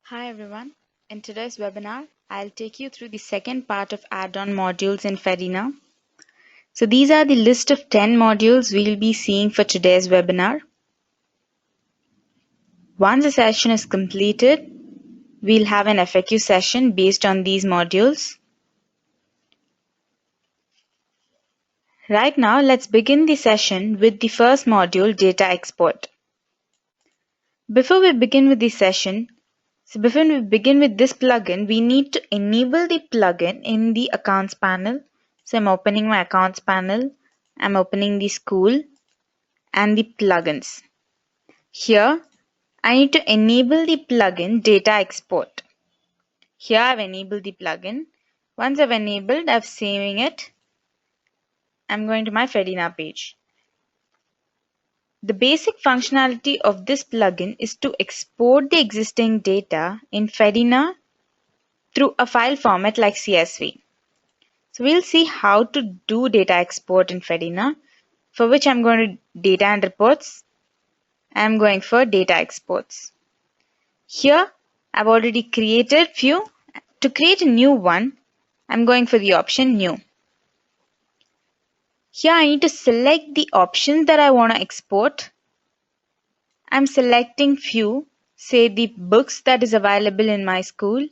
Hi everyone. In today's webinar, I'll take you through the second part of add-on modules in Fedena. So these are the list of 10 modules we'll be seeing for today's webinar. Once the session is completed, we'll have an FAQ session based on these modules. Right now, let's begin the session with the first module, data export. Before we begin with the session, before we begin with this plugin, we need to enable the plugin in the accounts panel. So I'm opening my accounts panel. I'm opening the school and the plugins. Here, I need to enable the plugin data export. Here I've enabled the plugin. Once I've enabled, I'm saving it. I'm going to my Fedena page. The basic functionality of this plugin is to export the existing data in Fedena through a file format like CSV. So we'll see how to do data export in Fedena, for which I'm going to data and reports. I'm going for data exports. Here I've already created few. To create a new one, I'm going for the option new. Here I need to select the options that I want to export. I'm selecting few, say the books that is available in my school,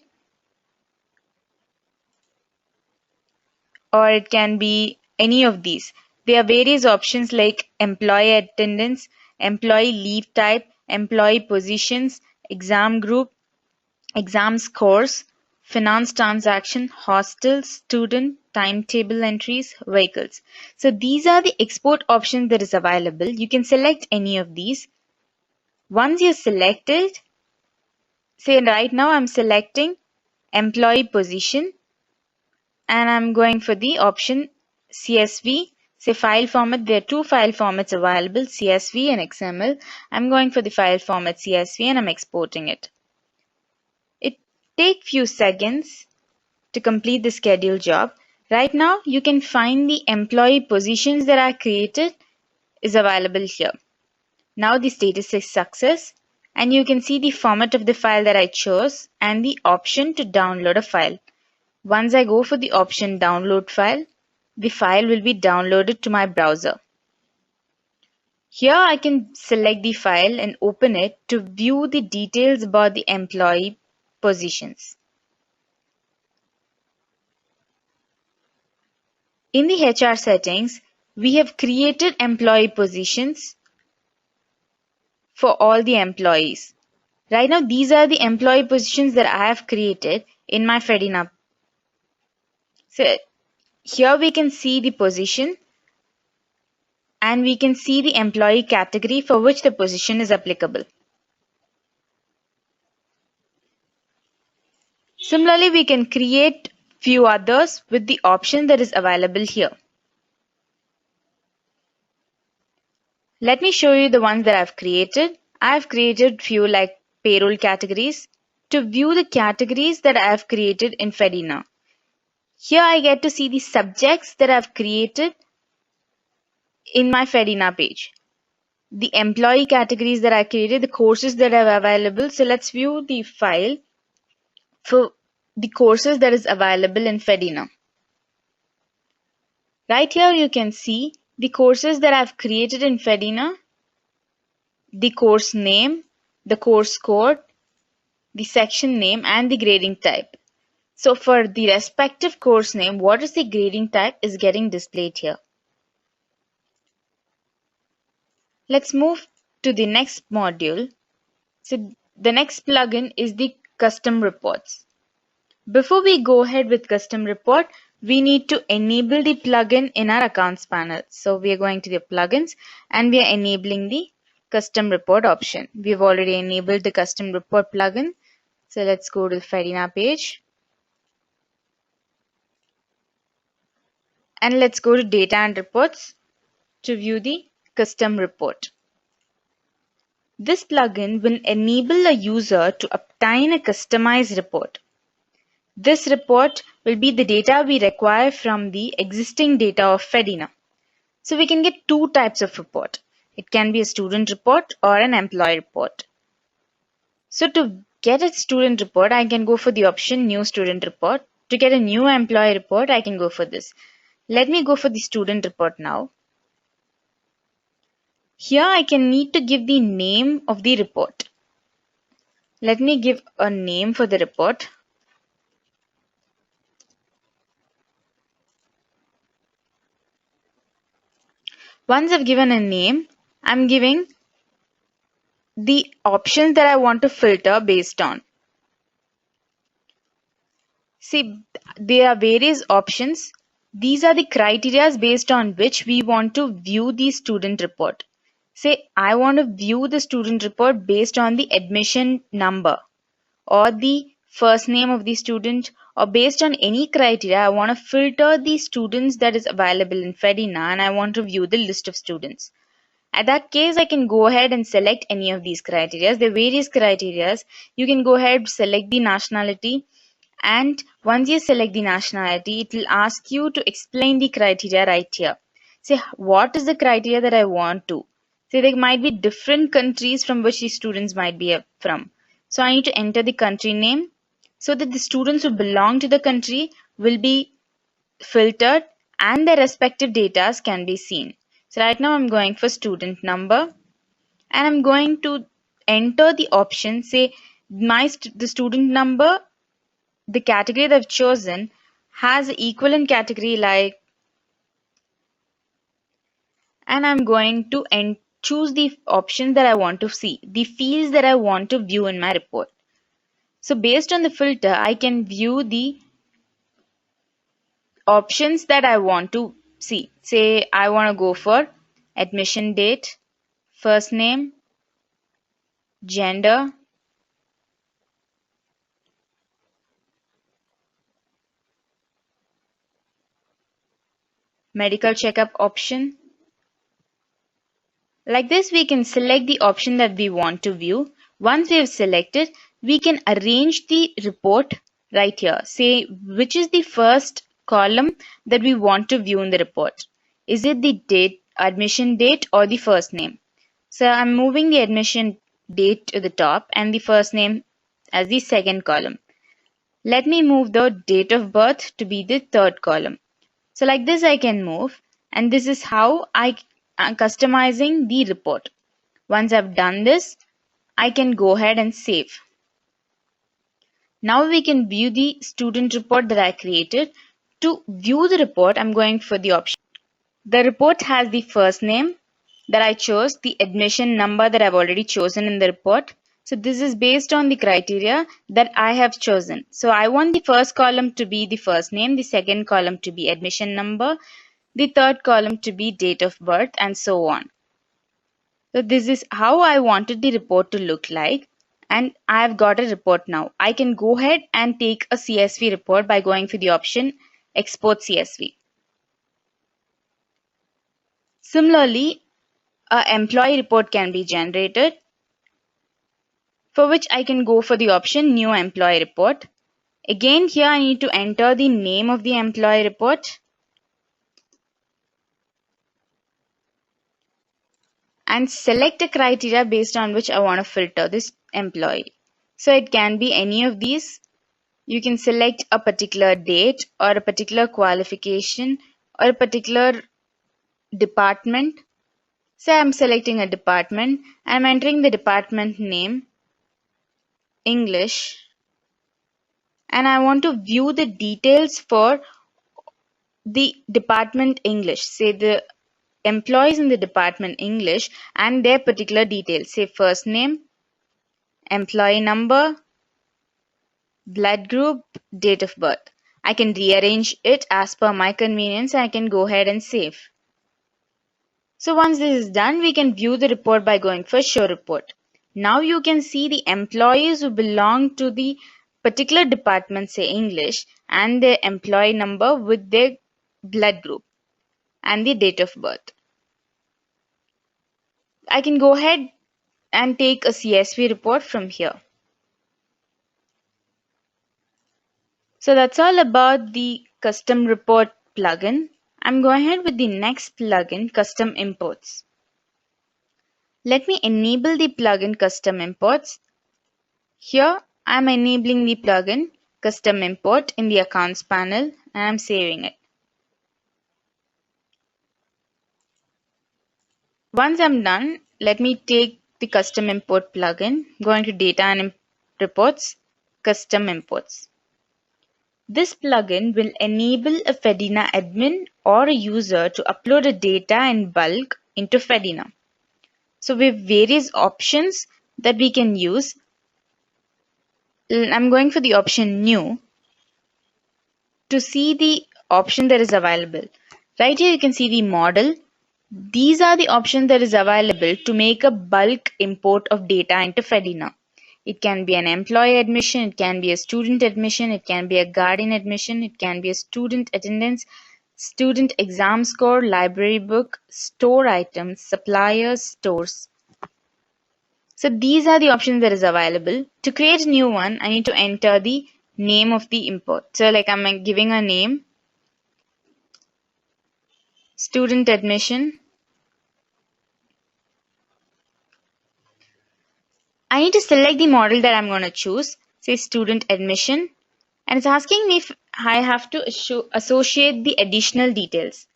or it can be any of these. There are various options like employee attendance, employee leave type, employee positions, exam group, exam scores, finance transaction, hostels, student, timetable entries, vehicles. So these are the export options that is available. You can select any of these. Once you select it, say right now I'm selecting employee position and I'm going for the option CSV. Say file format, there are two file formats available, CSV and XML. I'm going for the file format CSV and I'm exporting it. It takes few seconds to complete the scheduled job. Right now, you can find the employee positions that are created is available here. Now the status is success and you can see the format of the file that I chose and the option to download a file. Once I go for the option download file, the file will be downloaded to my browser. Here I can select the file and open it to view the details about the employee positions. In the HR settings, we have created employee positions for all the employees. Right now, these are the employee positions that I have created in my Fedena. So here we can see the position and we can see the employee category for which the position is applicable. Similarly, we can create few others with the option that is available here. Let me show you the ones that I've created. I've created few like payroll categories. To view the categories that I've created in Fedena, here I get to see the subjects that I've created in my Fedena page. The employee categories that I created, the courses that are available. So let's view the file for the courses that is available in Fedena. Right here you can see the courses that I've created in Fedena, the course name, the course code, the section name and the grading type. So for the respective course name, what is the grading type is getting displayed here. Let's move to the next module. So the next plugin is the custom reports. Before we go ahead with custom report, we need to enable the plugin in our accounts panel. So we are going to the plugins and we are enabling the custom report option. We've already enabled the custom report plugin. So let's go to the Fedena page. And let's go to data and reports to view the custom report. This plugin will enable a user to obtain a customized report. This report will be the data we require from the existing data of Fedena. So we can get two types of report. It can be a student report or an employee report. So to get a student report, I can go for the option new student report. To get a new employee report, I can go for this. Let me go for the student report now. Here I can need to give the name of the report. Let me give a name for the report. Once I've given a name, I'm giving the options that I want to filter based on. See, there are various options. These are the criteria based on which we want to view the student report. Say, I want to view the student report based on the admission number or the first name of the student, or based on any criteria. I want to filter the students that is available in Fedena, and I want to view the list of students. At that case, I can go ahead and select any of these criteria. There are various criteria. You can go ahead, select the nationality, and once you select the nationality, it will ask you to explain the criteria right here. Say, what is the criteria that I want to? Say, there might be different countries from which the students might be from. So I need to enter the country name so that the students who belong to the country will be filtered and their respective data can be seen. So right now I'm going for student number, and I'm going to enter the option. Say, the student number, the category that I've chosen has an equivalent category like, and I'm going to choose the options that I want to see, the fields that I want to view in my report. So based on the filter, I can view the options that I want to see. Say I want to go for admission date, first name, gender, medical checkup option. Like this, we can select the option that we want to view. Once we have selected, we can arrange the report right here. Say which is the first column that we want to view in the report. Is it the date, admission date, or the first name? So I'm moving the admission date to the top and the first name as the second column. Let me move the date of birth to be the third column. So like this I can move, and this is how I am customizing the report. Once I've done this, I can go ahead and save. Now we can view the student report that I created. To view the report, I'm going for the option. The report has the first name that I chose, the admission number that I've already chosen in the report. So this is based on the criteria that I have chosen. So I want the first column to be the first name, the second column to be admission number, the third column to be date of birth, and so on. So this is how I wanted the report to look like, and I've got a report now. I can go ahead and take a CSV report by going for the option Export CSV. Similarly, an employee report can be generated, for which I can go for the option New Employee Report. Again, here I need to enter the name of the employee report and select a criteria based on which I want to filter this employee. So it can be any of these. You can select a particular date or a particular qualification or a particular department. Say I'm selecting a department. I'm entering the department name, English, and I want to view the details for the department English. Say the employees in the department English and their particular details. Say first name, employee number, blood group, date of birth. I can rearrange it as per my convenience. I can go ahead and save. So once this is done, we can view the report by going for show report. Now you can see the employees who belong to the particular department, say English, and their employee number with their blood group and the date of birth. I can go ahead and take a CSV report from here. So that's all about the custom report plugin. I'm going ahead with the next plugin, custom imports. Let me enable the plugin custom imports. Here I'm enabling the plugin custom import in the accounts panel and I'm saving it. Once I'm done, let me take the custom import plugin, go into data and reports, custom imports. This plugin will enable a Fedena admin or a user to upload a data in bulk into Fedena. So we have various options that we can use. I'm going for the option new to see the option that is available. Right here you can see the model. These are the options that is available to make a bulk import of data into Fedena. It can be an employee admission, it can be a student admission, it can be a guardian admission, it can be a student attendance, student exam score, library book, store items, suppliers, stores. So these are the options that is available. To create a new one, I need to enter the name of the import. So like I'm giving a name, student admission. I need to select the model that I'm going to choose, say student admission, and it's asking me if I have to associate the additional details.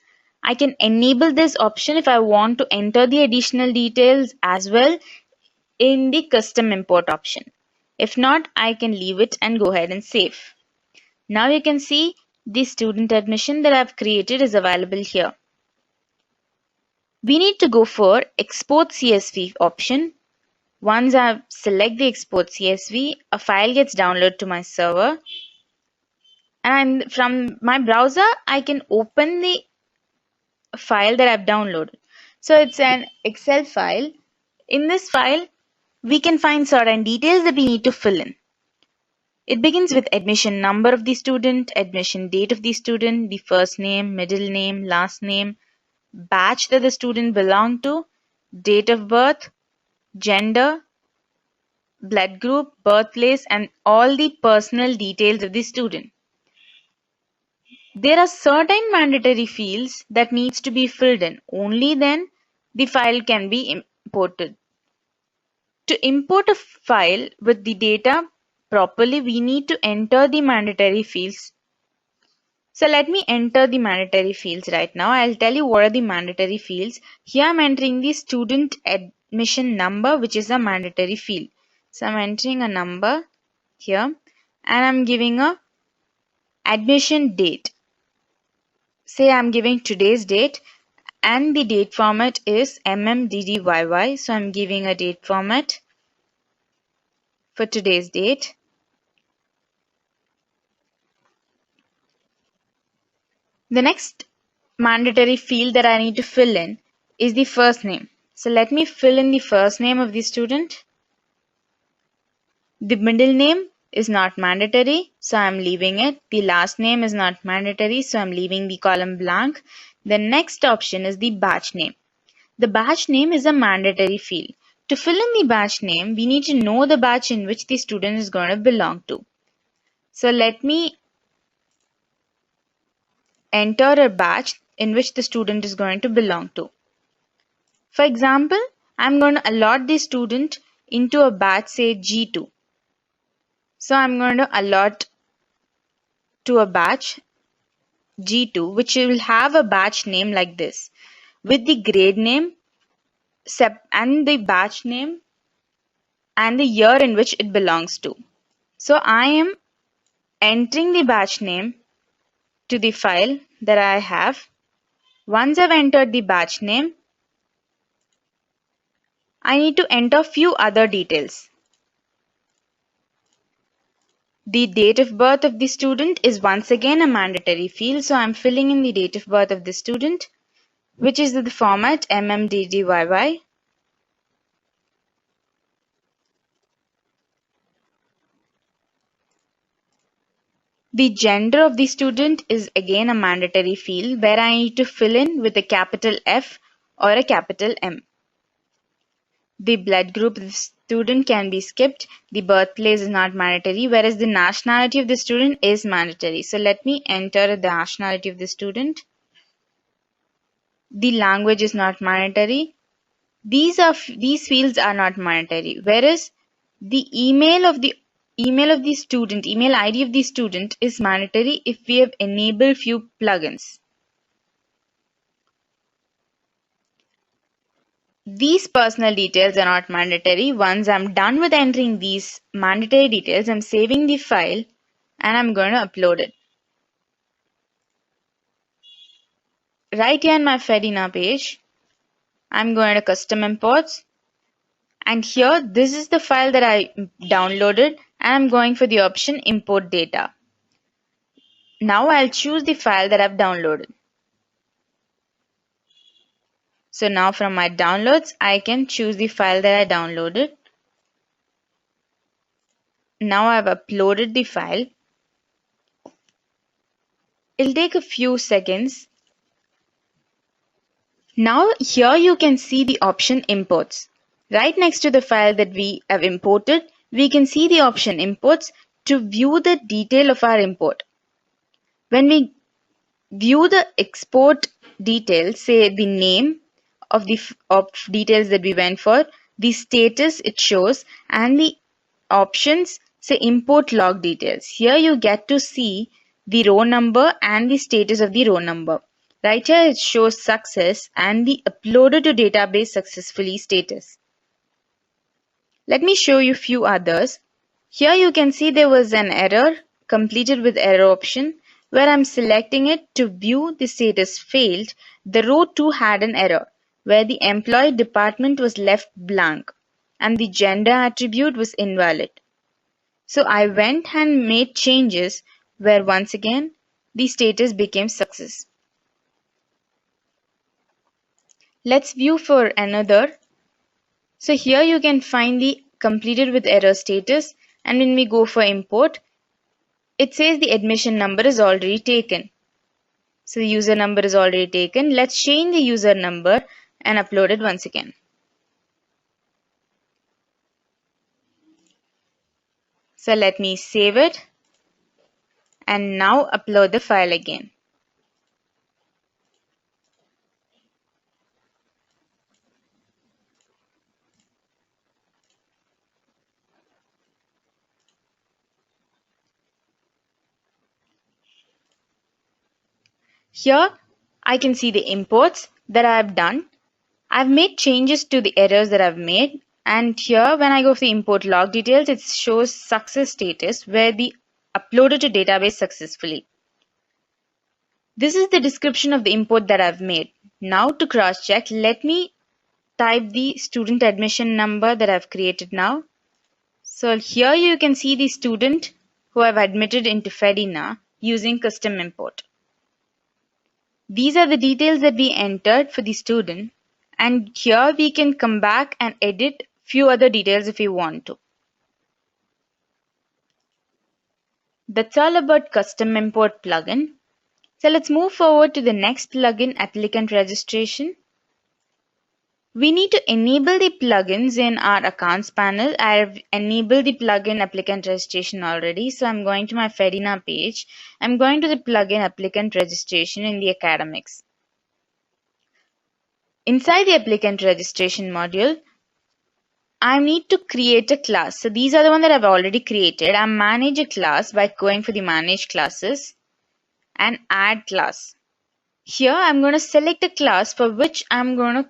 I can enable this option if I want to enter the additional details as well in the custom import option. If not, I can leave it and go ahead and save. Now you can see the student admission that I've created is available here. We need to go for export CSV option. Once I select the export CSV, a file gets downloaded to my server, and from my browser I can open the file that I've downloaded. So it's an Excel file. In this file, we can find certain details that we need to fill in. It begins with admission number of the student, admission date of the student, the first name, middle name, last name, batch that the student belonged to, date of birth, gender, blood group, birthplace, and all the personal details of the student. There are certain mandatory fields that needs to be filled in. Only then the file can be imported. To import a file with the data properly, we need to enter the mandatory fields. So let me enter the mandatory fields right now. I'll tell you what are the mandatory fields. Here I'm entering the student admission number, which is a mandatory field. So I'm entering a number here and I'm giving a admission date. Say I'm giving today's date and the date format is MMDDYY. So I'm giving a date format for today's date. The next mandatory field that I need to fill in is the first name. So let me fill in the first name of the student. The middle name is not mandatory, so I'm leaving it. The last name is not mandatory, so I'm leaving the column blank. The next option is the batch name. The batch name is a mandatory field. To fill in the batch name, we need to know the batch in which the student is going to belong to. So let me enter a batch in which the student is going to belong to. For example, I'm going to allot the student into a batch, say G2. So I'm going to allot to a batch G2, which will have a batch name like this, with the grade name and the batch name and the year in which it belongs to. So I am entering the batch name to the file that I have. Once I've entered the batch name, I need to enter few other details. The date of birth of the student is once again a mandatory field, so I'm filling in the date of birth of the student, which is the format MMDDYY. The gender of the student is again a mandatory field where I need to fill in with a capital F or a capital M. The blood group of the student can be skipped. The birthplace is not mandatory, whereas the nationality of the student is mandatory. So let me enter the nationality of the student. The language is not mandatory. These fields are not mandatory, whereas the email of the email of the student, email ID of the student is mandatory if we have enabled few plugins. These personal details are not mandatory. Once I'm done with entering these mandatory details, I'm saving the file and I'm going to upload it. Right here in my Fedena page, I'm going to custom imports, and here this is the file that I downloaded, and I'm going for the option import data. Now I'll choose the file that I've downloaded. So now from my downloads, I can choose the file that I downloaded. Now I've uploaded the file. It'll take a few seconds. Now here you can see the option imports. Right next to the file that we have imported, we can see the option imports to view the detail of our import. When we view the export details, say the name of the details that we went for, the status it shows, and the options, say import log details. Here you get to see the row number and the status of the row number. Right here it shows success and the uploaded to database successfully status. Let me show you few others. Here you can see there was an error completed with error option. Where I'm selecting it to view the status failed, the row 2 had an error where the employee department was left blank and the gender attribute was invalid. So I went and made changes where once again the status became success. Let's view for another. So here you can find the completed with error status, and when we go for import, it says the admission number is already taken. So the user number is already taken. Let's change the user number and upload it once again. So let me save it and now upload the file again. Here I can see the imports that I have done. I've made changes to the errors that I've made, and here when I go for the import log details, it shows success status where the uploaded to database successfully. This is the description of the import that I've made. Now to cross check, let me type the student admission number that I've created now. So here you can see the student who I've admitted into Fedena using custom import. These are the details that we entered for the student, and here we can come back and edit few other details if we want to. That's all about custom import plugin. So let's move forward to the next plugin, applicant registration. We need to enable the plugins in our accounts panel. I've enabled the plugin applicant registration already. So I'm going to my Fedena page. I'm going to the plugin applicant registration in the academics. Inside the applicant registration module, I need to create a class. So these are the ones that I've already created. I manage a class by going for the manage classes and add class. Here I'm going to select a class for which I'm going to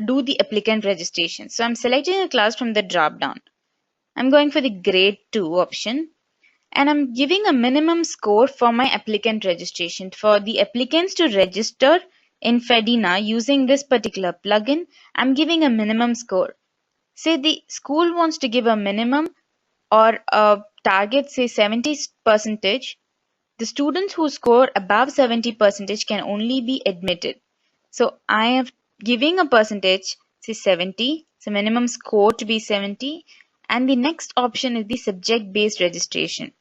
do the applicant registration. So I'm selecting a class from the drop down. I'm going for the grade 2 option, and I'm giving a minimum score for my applicant registration. For the applicants to register in Fedena using this particular plugin, I'm giving a minimum score. Say the school wants to give a minimum or a target, say 70%. The students who score above 70% can only be admitted. So I am giving a percentage, say 70, so minimum score to be 70, and the next option is the subject-based registration.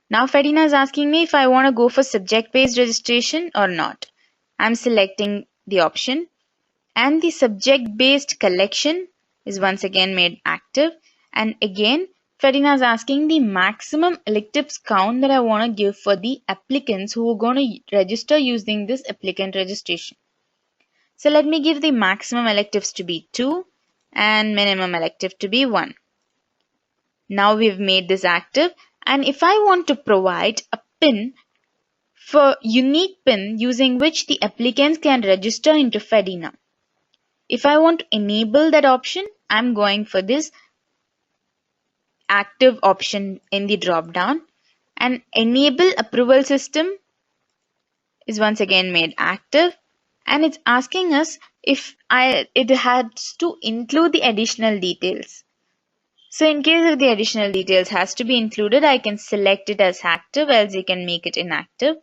Now Fedena is asking me if I want to go for subject-based registration or not. I'm selecting the option, and the subject-based collection is once again made active, and again Fedena is asking the maximum electives count that I want to give for the applicants who are going to register using this applicant registration. So let me give the maximum electives to be 2 and minimum elective to be 1. Now we've made this active, and if I want to provide a pin for unique pin using which the applicants can register into Fedena. If I want to enable that option, I'm going for this active option in the drop down, and enable approval system is once again made active, and it's asking us if it has to include the additional details. So in case if the additional details has to be included, I can select it as active, else you can make it inactive.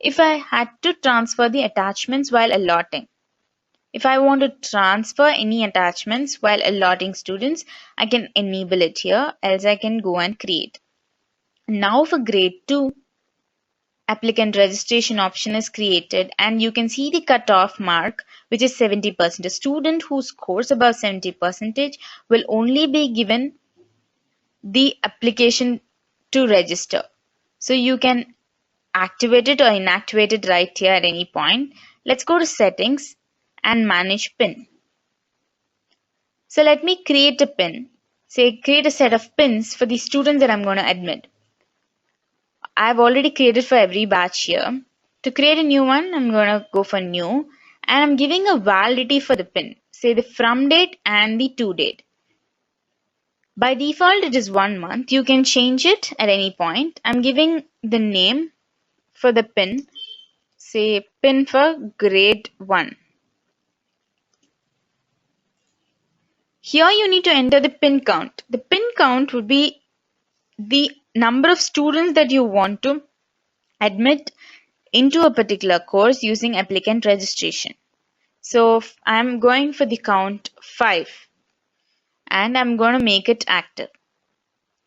If I had to transfer the attachments while allotting, if I want to transfer any attachments while allotting students, I can enable it here, else I can go and create. Now for grade 2, applicant registration option is created, and you can see the cutoff mark, which is 70%. A student who scores above 70% will only be given the application to register. So you can activate it or inactivate it right here at any point. Let's go to settings and manage pin. So let me create a pin. Say create a set of pins for the students that I'm going to admit. I've already created for every batch here. To create a new one, I'm going to go for new, and I'm giving a validity for the pin. Say the from date and the to date. By default, it is 1 month. You can change it at any point. I'm giving the name for the pin. Say pin for grade 1. Here you need to enter the pin count. The pin count would be the number of students that you want to admit into a particular course using applicant registration. So I'm going for the count 5, and I'm going to make it active.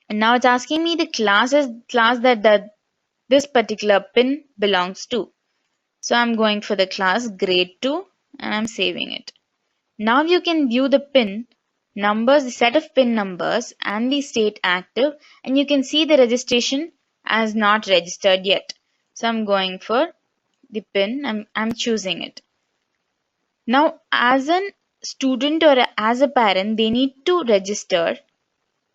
And now it's asking me the class that this particular pin belongs to. So I'm going for the class grade 2, and I'm saving it. Now you can view the pin numbers, the set of pin numbers and the state active, and you can see the registration as not registered yet. So I'm going for the pin, I'm choosing it. Now as a student or as a parent, they need to register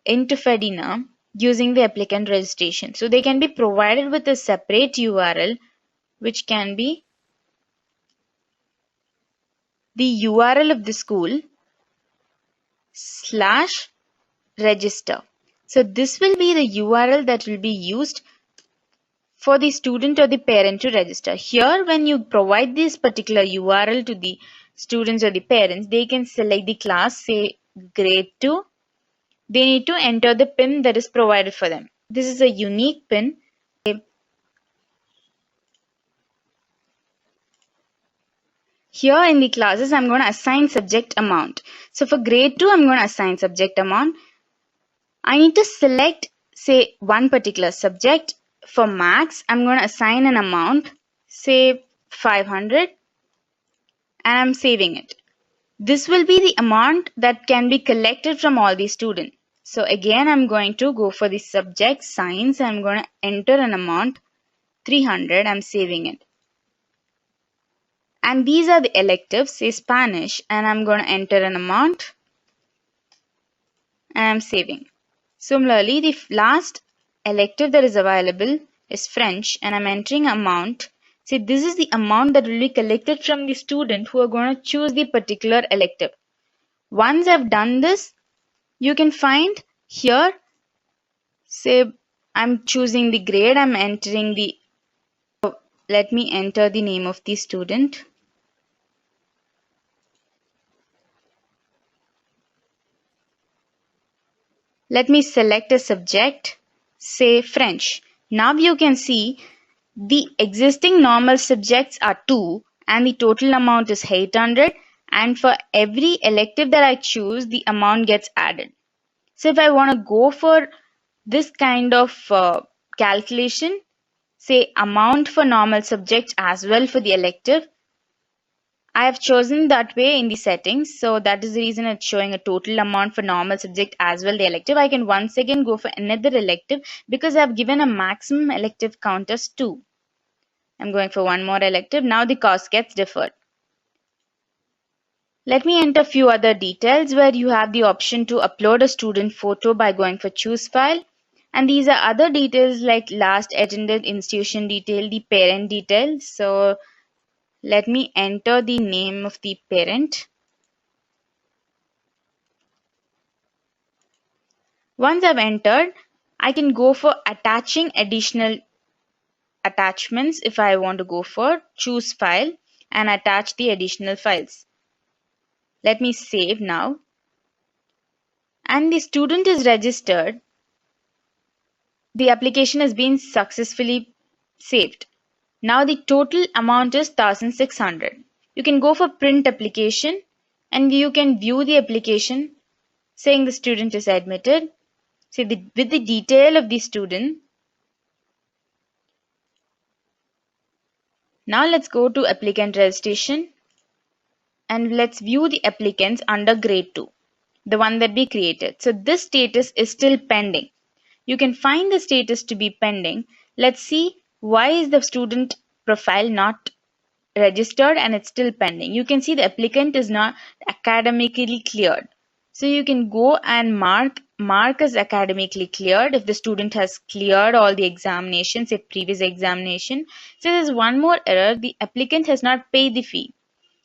into Fedena using the applicant registration. So they can be provided with a separate URL, which can be the URL of the school /register. So this will be the URL that will be used for the student or the parent to register. Here, when you provide this particular URL to the students or the parents, they can select the class, say grade 2. They need to enter the pin that is provided for them. This is a unique pin. Here in the classes, I'm going to assign subject amount. So for grade 2, I'm going to assign subject amount. I need to select, say, one particular subject. For maths, I'm going to assign an amount, say 500, and I'm saving it. This will be the amount that can be collected from all the students. So again, I'm going to go for the subject science. I'm going to enter an amount 300. I'm saving it. And these are the electives, say Spanish, and I'm going to enter an amount and I'm saving. Similarly, the last elective that is available is French, and I'm entering amount. See, this is the amount that will be collected from the student who are going to choose the particular elective. Once I've done this, you can find here, say I'm choosing the grade, I'm entering the, let me enter the name of the student. Let me select a subject, say French. Now you can see the existing normal subjects are 2 and the total amount is 800, and for every elective that I choose, the amount gets added. So if I want to go for this kind of calculation, say amount for normal subjects as well for the elective, I have chosen that way in the settings, so that is the reason it's showing a total amount for normal subject as well the elective. I can once again go for another elective because I have given a maximum elective count as 2. I'm going for one more elective. Now the cost gets deferred. Let me enter a few other details where you have the option to upload a student photo by going for choose file. And these are other details like last attended institution detail, the parent detail. So let me enter the name of the parent. Once I've entered, I can go for attaching additional attachments if I want to go for choose file and attach the additional files. Let me save now. And the student is registered. The application has been successfully saved. Now the total amount is 1600. You can go for print application and you can view the application saying the student is admitted. See with the detail of the student. Now let's go to applicant registration and let's view the applicants under grade 2, the one that we created. So this status is still pending. You can find the status to be pending. Let's see why is the student profile not registered and it's still pending. You can see the applicant is not academically cleared. So you can go and mark as academically cleared if the student has cleared all the examinations, say previous examination. So there's one more error, the applicant has not paid the fee.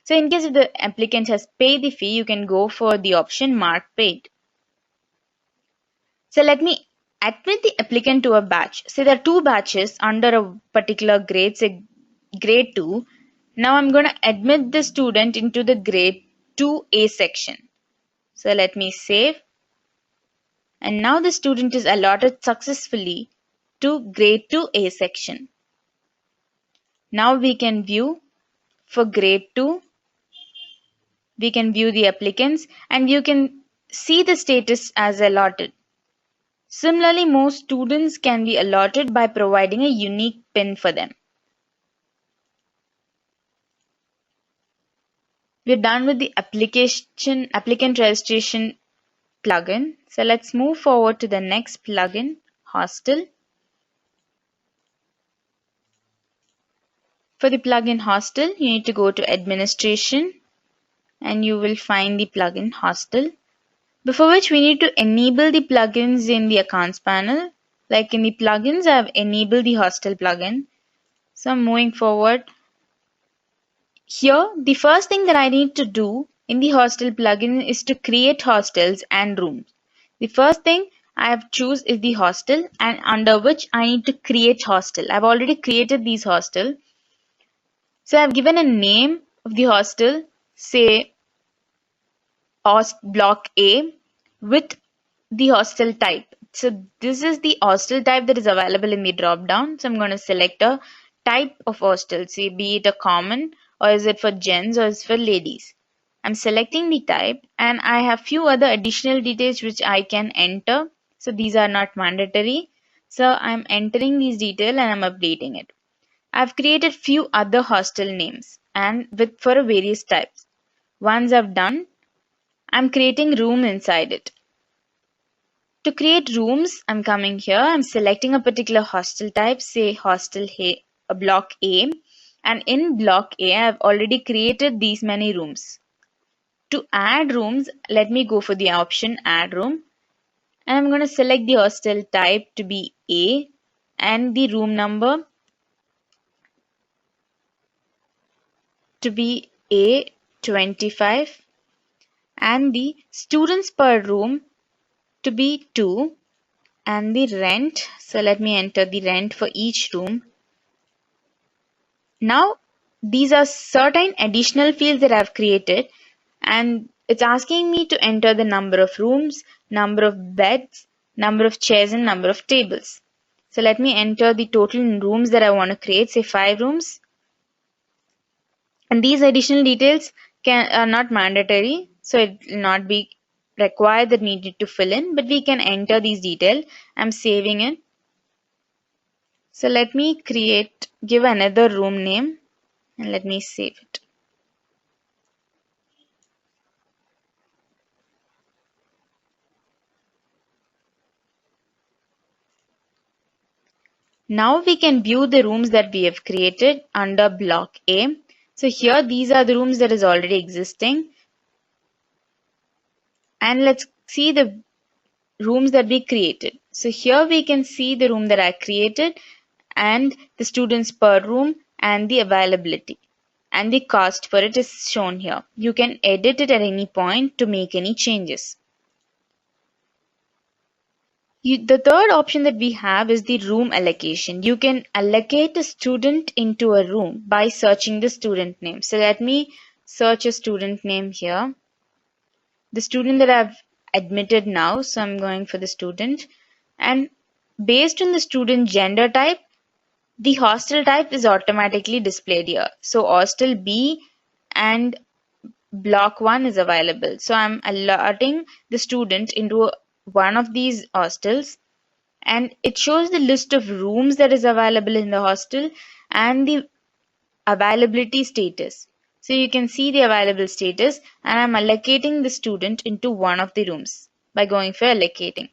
So in case if the applicant has paid the fee, you can go for the option mark paid. So let me admit the applicant to a batch. Say there are two batches under a particular grade, say grade 2. Now I'm going to admit the student into the grade 2A section. So let me save. And now the student is allotted successfully to grade 2A section. Now we can view for grade 2. We can view the applicants and you can see the status as allotted. Similarly, most students can be allotted by providing a unique PIN for them. We're done with the applicant registration plugin. So let's move forward to the next plugin, Hostel. For the plugin Hostel, you need to go to Administration and you will find the plugin Hostel. Before which we need to enable the plugins in the accounts panel. Like in the plugins, I have enabled the Hostel plugin. So I'm moving forward. Here, the first thing that I need to do in the Hostel plugin is to create hostels and rooms. The first thing I have choose is the hostel and under which I need to create hostel. I've already created these hostel. So I've given a name of the hostel, say host block A with the hostel type. So this is the hostel type that is available in the drop down. So I'm going to select a type of hostel, say be it a common or is it for gents or is it for ladies. I'm selecting the type and I have few other additional details which I can enter. So these are not mandatory. So I'm entering these details and I'm updating it. I've created few other hostel names and with for various types. Once I've done, I'm creating room inside it. To create rooms, I'm coming here, I'm selecting a particular hostel type, say hostel block A, and in block A, I've already created these many rooms. To add rooms, let me go for the option add room, and I'm going to select the hostel type to be A and the room number to be A25 and the students per room to be 2 and the rent, so let me enter the rent for each room. Now these are certain additional fields that I've created and it's asking me to enter the number of rooms, number of beds, number of chairs and number of tables. So let me enter the total rooms that I want to create, say 5 rooms. And these additional details are not mandatory, so it will not be required that we need to fill in, but we can enter these details. I'm saving it. So let me give another room name and let me save it. Now we can view the rooms that we have created under block A. So here these are the rooms that is already existing. And let's see the rooms that we created. So here we can see the room that I created and the students per room and the availability. And the cost for it is shown here. You can edit it at any point to make any changes. The third option that we have is the room allocation. You can allocate a student into a room by searching the student name. So let me search a student name here. The student that I've admitted now, so I'm going for the student. And based on the student gender type, the hostel type is automatically displayed here. So hostel B and block 1 is available. So I'm allotting the student into one of these hostels, and it shows the list of rooms that is available in the hostel and the availability status. So you can see the available status, and I'm allocating the student into one of the rooms by going for allocating.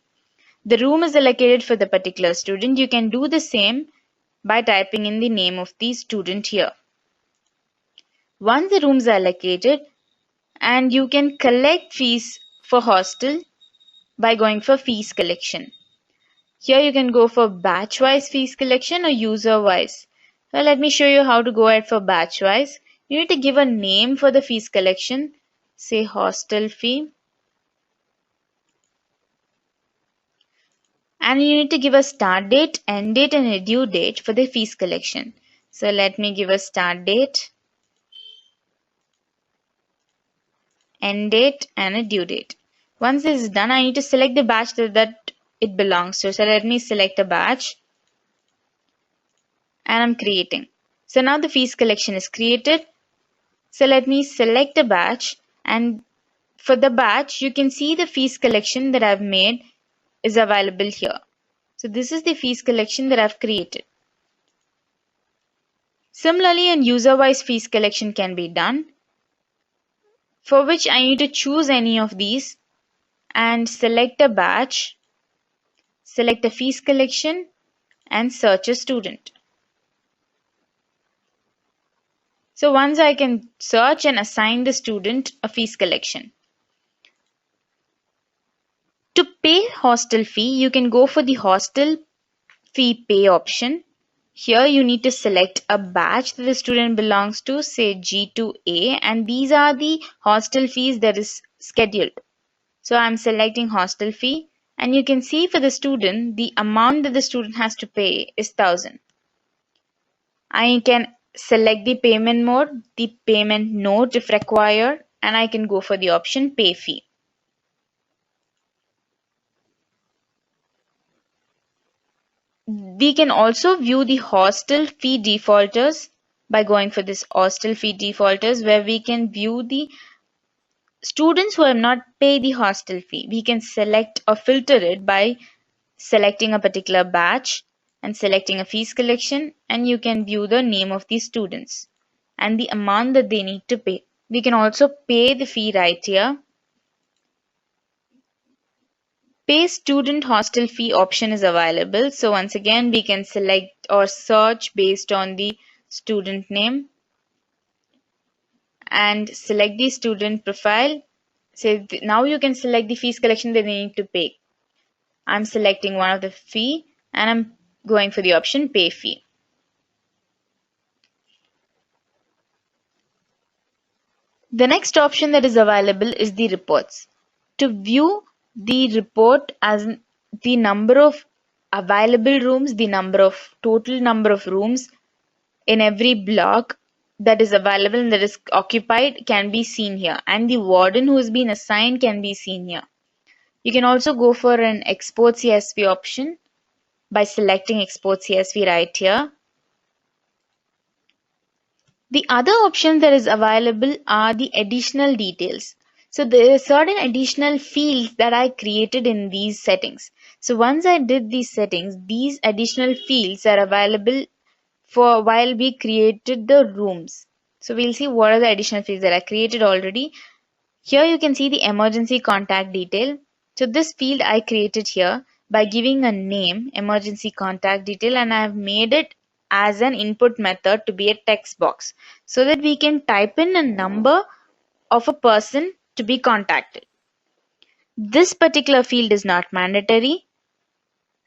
The room is allocated for the particular student. You can do the same by typing in the name of the student here. Once the rooms are allocated, and you can collect fees for hostel by going for fees collection. Here you can go for batch-wise fees collection or user-wise. Well, let me show you how to go ahead for batch-wise. You need to give a name for the fees collection, say hostel fee. And you need to give a start date, end date, and a due date for the fees collection. So let me give a start date, end date, and a due date. Once this is done, I need to select the batch that it belongs to. So let me select a batch, and I'm creating. So now the fees collection is created. So let me select a batch, and for the batch you can see the fees collection that I've made is available here. So this is the fees collection that I've created. Similarly, an user-wise fees collection can be done, for which I need to choose any of these and select a batch, select a fees collection, and search a student. So once I can search and assign the student a fees collection. To pay hostel fee, you can go for the hostel fee pay option. Here you need to select a batch that the student belongs to, say G2A, and these are the hostel fees that is scheduled. So I'm selecting hostel fee, and you can see for the student, the amount that the student has to pay is 1000. I can select the payment mode, the payment note if required, and I can go for the option pay fee. We can also view the hostel fee defaulters by going for this hostel fee defaulters, where we can view the students who have not paid the hostel fee. We can select or filter it by selecting a particular batch and selecting a fees collection, and you can view the name of the students and the amount that they need to pay. We can also pay the fee right here. Pay student hostel fee option is available. So once again, we can select or search based on the student name and select the student profile. So now you can select the fees collection that they need to pay. I'm selecting one of the fee and I'm going for the option pay fee. The next option that is available is the reports. To view the report as the number of available rooms, the total number of rooms in every block that is available and that is occupied can be seen here, and the warden who has been assigned can be seen here. You can also go for an export CSV option by selecting export CSV right here. The other option that is available are the additional details. So there are certain additional fields that I created in these settings. So once I did these settings, these additional fields are available for while we created the rooms. So we'll see what are the additional fields that I created already. Here you can see the emergency contact detail. So this field I created here by giving a name, emergency contact detail, and I have made it as an input method to be a text box so that we can type in a number of a person to be contacted. This particular field is not mandatory,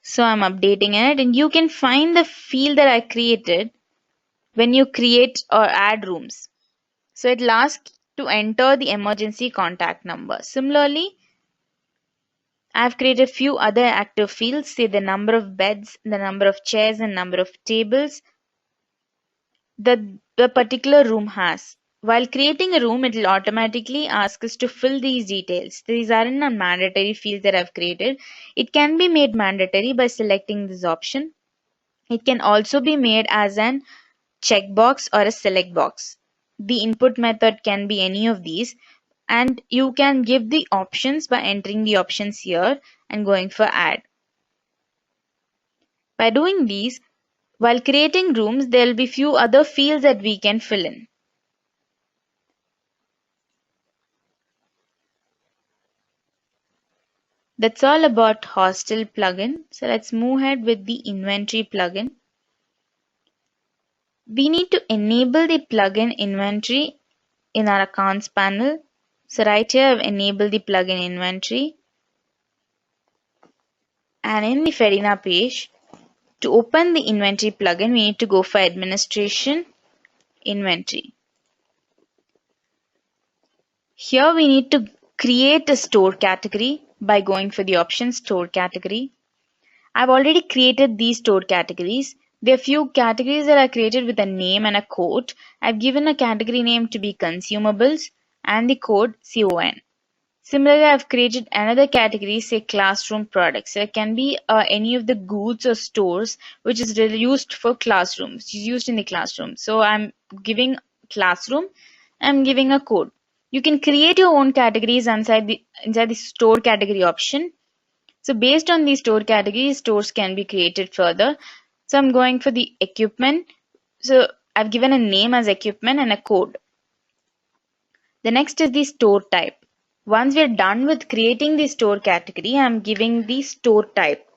so I'm updating it, and you can find the field that I created when you create or add rooms. So it'll ask to enter the emergency contact number. Similarly, I've created few other active fields, say the number of beds, the number of chairs, and number of tables that the particular room has. While creating a room, it will automatically ask us to fill these details. These aren't a mandatory fields that I've created. It can be made mandatory by selecting this option. It can also be made as an checkbox or a select box. The input method can be any of these, and you can give the options by entering the options here and going for add. By doing these, while creating rooms, there will be few other fields that we can fill in. That's all about hostel plugin. So let's move ahead with the inventory plugin. We need to enable the plugin inventory in our accounts panel. So right here I've enabled the plugin inventory. And in the Fedena page, to open the inventory plugin, we need to go for administration, inventory. Here we need to create a store category by going for the option store category. I've already created these store categories. There are few categories that are created with a name and a code. I've given a category name to be consumables and the code CON. Similarly, I've created another category, say classroom products. So it can be any of the goods or stores which is really used for classrooms, used in the classroom. So I'm giving classroom, I'm giving a code. You can create your own categories inside the store category option. So based on these store categories, stores can be created further. So I'm going for the equipment. So I've given a name as equipment and a code. The next is the store type. Once we're done with creating the store category, I'm giving the store type.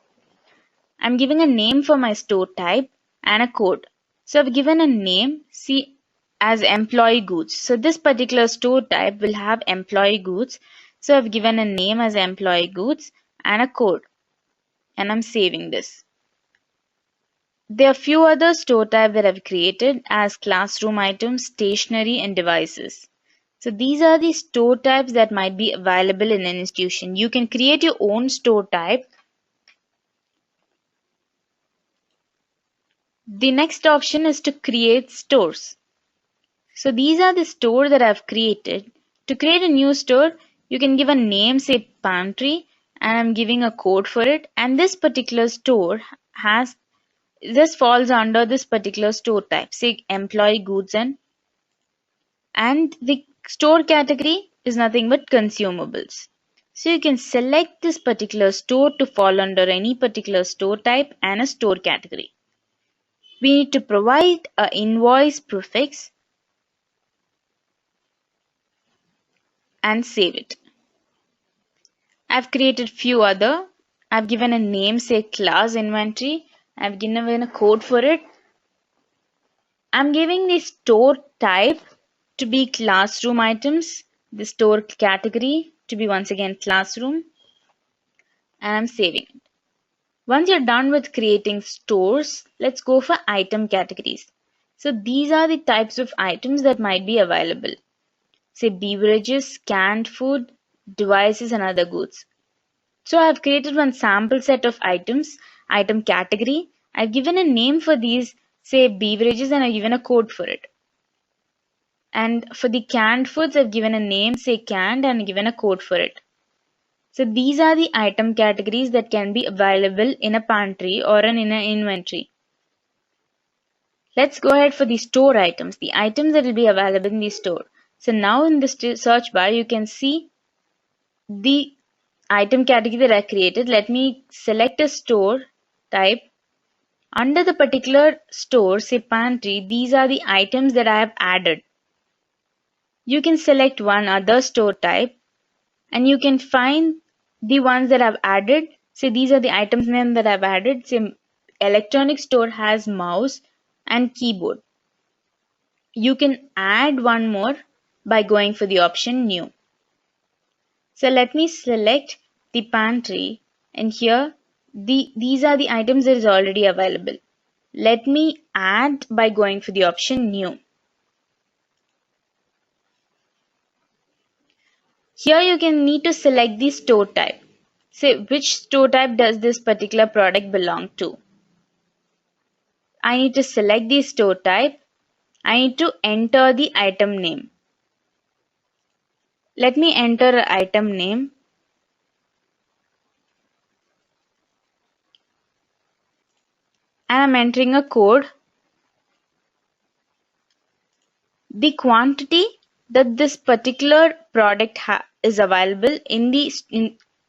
I'm giving a name for my store type and a code. So I've given a name, see, as employee goods. So this particular store type will have employee goods. So I've given a name as employee goods and a code. And I'm saving this. There are few other store types that I've created as classroom items, stationery, and devices. So these are the store types that might be available in an institution. You can create your own store type. The next option is to create stores. So these are the stores that I've created. To create a new store, you can give a name, say pantry, and I'm giving a code for it. And this particular store has this falls under this particular store type, say employee goods, and the store category is nothing but consumables. So you can select this particular store to fall under any particular store type and a store category. We need to provide an invoice prefix and save it. I've created few other. I've given a name, say class inventory. I've given a code for it. I'm giving the store type to be classroom items, the store category to be once again classroom, and I'm saving it. Once you're done with creating stores, let's go for item categories. So these are the types of items that might be available. Say beverages, canned food, devices, and other goods. So I've created one sample set of items, item category. I've given a name for these, say beverages, and I've given a code for it. And for the canned foods, I've given a name, say canned, and given a code for it. So these are the item categories that can be available in a pantry or in an inventory. Let's go ahead for the store items, the items that will be available in the store. So now in the search bar, you can see the item category that I created. Let me select a store type. Under the particular store, say pantry, these are the items that I have added. You can select one other store type and you can find the ones that I've added. Say these are the items name that I've added. Say electronic store has mouse and keyboard. You can add one more by going for the option new. So let me select the pantry, and here these are the items that is already available. Let me add by going for the option new. Here you can need to select the store type. Say which store type does this particular product belong to. I need to select the store type. I need to enter the item name. Let me enter item name, and I'm entering a code. The quantity that this particular product is available in the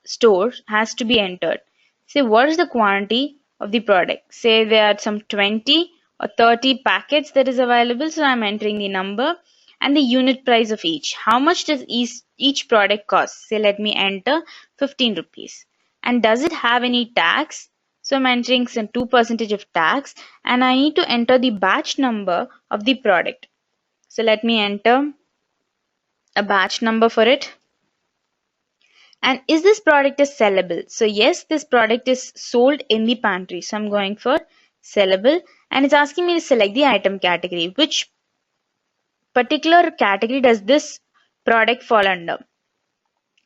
store has to be entered. Say what is the quantity of the product. Say there are some 20 or 30 packets that is available, so I'm entering the number and the unit price of each. How much does each product cost? Say let me enter 15 rupees. And does it have any tax? So I'm entering some 2% of tax, and I need to enter the batch number of the product. So let me enter a batch number for it. And is this product is sellable? So yes, this product is sold in the pantry. So I'm going for sellable, and it's asking me to select the item category. Which particular category does this product fall under?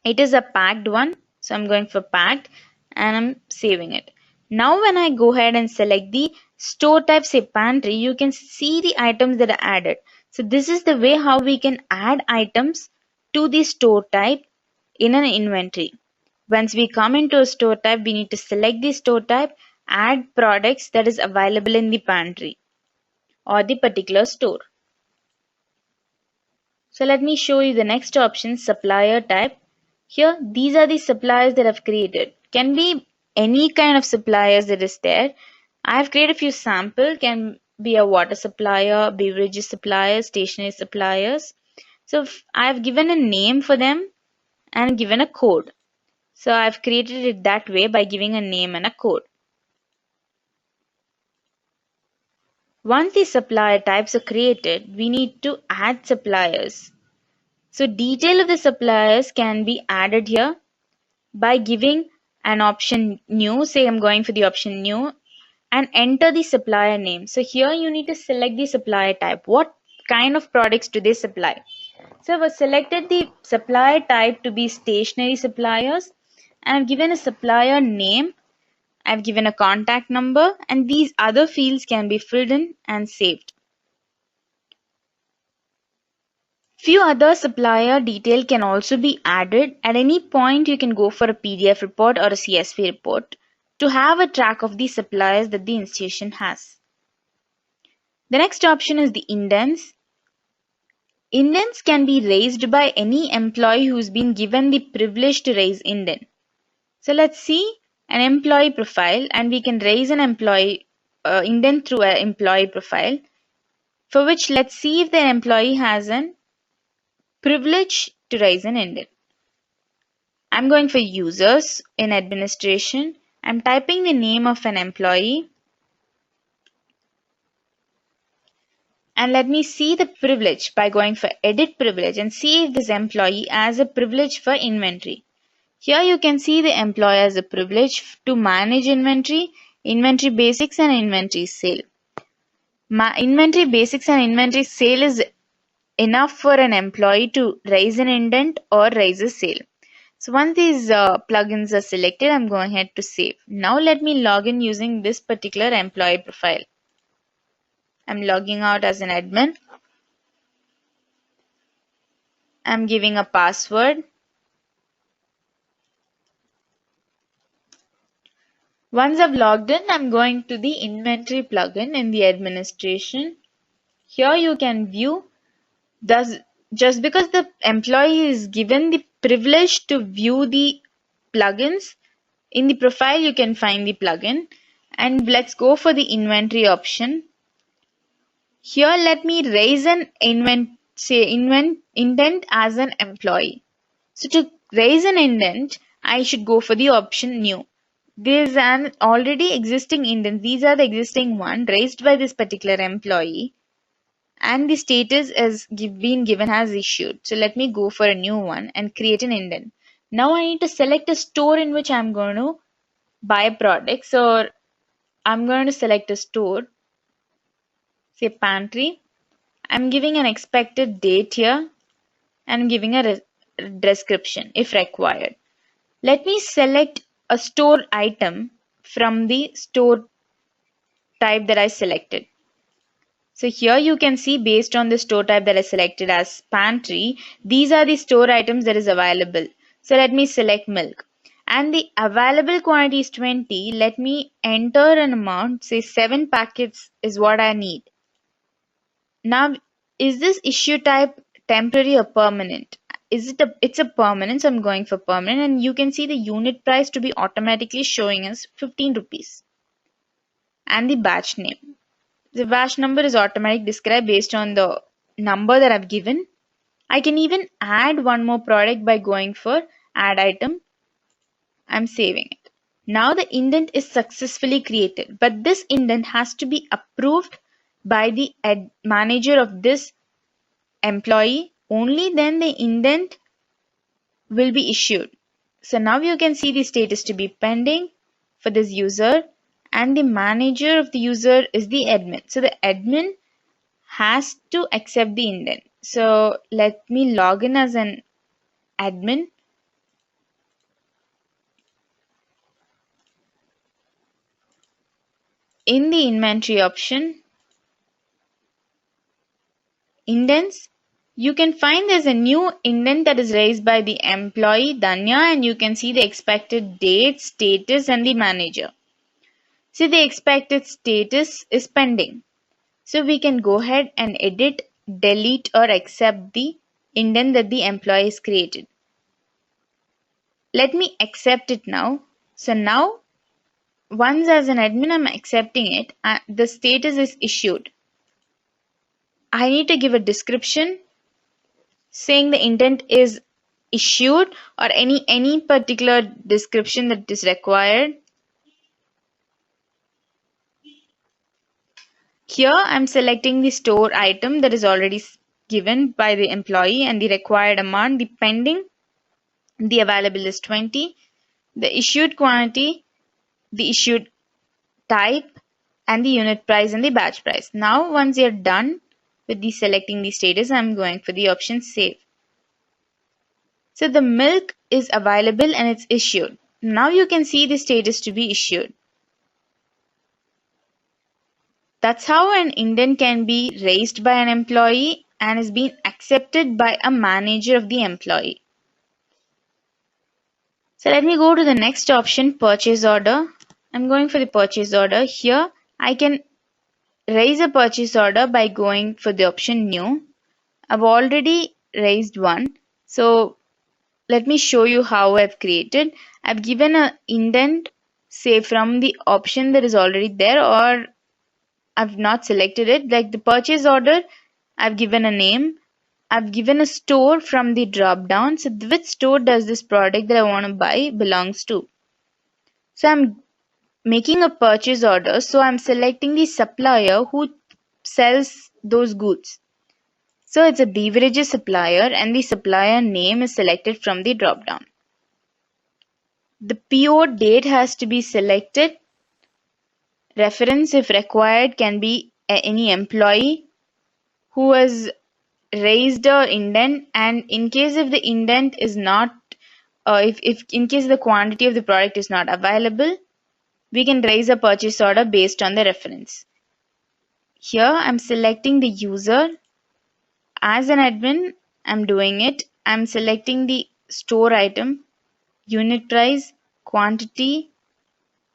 It is a packed one. So I'm going for packed, and I'm saving it. Now when I go ahead and select the store type, say pantry, you can see the items that are added. So this is the way how we can add items to the store type in an inventory. Once we come into a store type, we need to select the store type, add products that is available in the pantry or the particular store. So let me show you the next option, supplier type. Here, these are the suppliers that I've created. Can be any kind of suppliers that is there. I have created a few sample, can be a water supplier, beverages suppliers, stationery suppliers. So I have given a name for them and given a code. So I've created it that way by giving a name and a code. Once the supplier types are created, we need to add suppliers. So detail of the suppliers can be added here by giving an option new. Say I'm going for the option new and enter the supplier name. So here you need to select the supplier type. What kind of products do they supply? So I've selected the supplier type to be stationery suppliers, and I've given a supplier name. I've given a contact number, and these other fields can be filled in and saved. Few other supplier detail can also be added. At any point, you can go for a PDF report or a CSV report to have a track of the suppliers that the institution has. The next option is the indents. Indents can be raised by any employee who's been given the privilege to raise indent. So let's see an employee profile, and we can raise an employee indent through an employee profile, for which let's see if the employee has an privilege to raise an indent. I'm going for users in administration. I'm typing the name of an employee, and let me see the privilege by going for edit privilege and see if this employee has a privilege for inventory. Here you can see the employee has a privilege to manage inventory, inventory basics and inventory sale. Inventory basics and inventory sale is enough for an employee to raise an indent or raise a sale. So once these plugins are selected, I'm going ahead to save. Now let me log in using this particular employee profile. I'm logging out as an admin. I'm giving a password. Once I've logged in, I'm going to the inventory plugin in the administration. Here you can view, just because the employee is given the privilege to view the plugins, in the profile you can find the plugin. And let's go for the inventory option. Here let me raise an indent as an employee. So to raise an indent, I should go for the option new. There's an already existing indent. These are the existing one raised by this particular employee, and the status has been given as issued. So let me go for a new one and create an indent. Now I need to select a store in which I'm going to buy products. So I'm going to select a store, say pantry. I'm giving an expected date here and giving a description if required. Let me select a store item from the store type that I selected. So here you can see based on the store type that I selected as pantry, these are the store items that is available. So let me select milk. And the available quantity is 20. Let me enter an amount, say 7 packets is what I need. Now, is this issue type temporary or permanent? It's a permanent, so I'm going for permanent, and you can see the unit price to be automatically showing us 15 rupees. And the batch name. The batch number is automatically described based on the number that I've given. I can even add one more product by going for add item. I'm saving it. Now the indent is successfully created, but this indent has to be approved by the manager of this employee. Only then the indent will be issued. So now you can see the status to be pending for this user, and the manager of the user is the admin. So the admin has to accept the indent. So let me log in as an admin. In the inventory option, indents, you can find there's a new indent that is raised by the employee Danya, and you can see the expected date, status, and the manager. See, the expected status is pending. So we can go ahead and edit, delete, or accept the indent that the employee has created. Let me accept it now. So now, once as an admin I'm accepting it, the status is issued. I need to give a description saying the intent is issued, or any particular description that is required. Here I'm selecting the store item that is already given by the employee and the required amount, the pending, the available is 20, the issued quantity, the issued type, and the unit price and the batch price. Now once you're done with the selecting the status, I'm going for the option save. So the milk is available and it's issued. Now you can see the status to be issued. That's how an indent can be raised by an employee and is being accepted by a manager of the employee. So let me go to the next option, purchase order. I'm going for the purchase order. Here I can raise a purchase order by going for the option new. I've already raised one. So let me show you how I've created. I've given an indent, say from the option that is already there, or I've not selected it. Like the purchase order, I've given a name. I've given a store from the drop down. So which store does this product that I want to buy belongs to? So I'm making a purchase order. So I'm selecting the supplier who sells those goods. So it's a beverages supplier and the supplier name is selected from the drop down. The PO date has to be selected. Reference, if required, can be any employee who has raised a indent, and in case if the indent is not, if in case the quantity of the product is not available, we can raise a purchase order based on the reference. Here I'm selecting the user. As an admin, I'm doing it. I'm selecting the store item, unit price, quantity.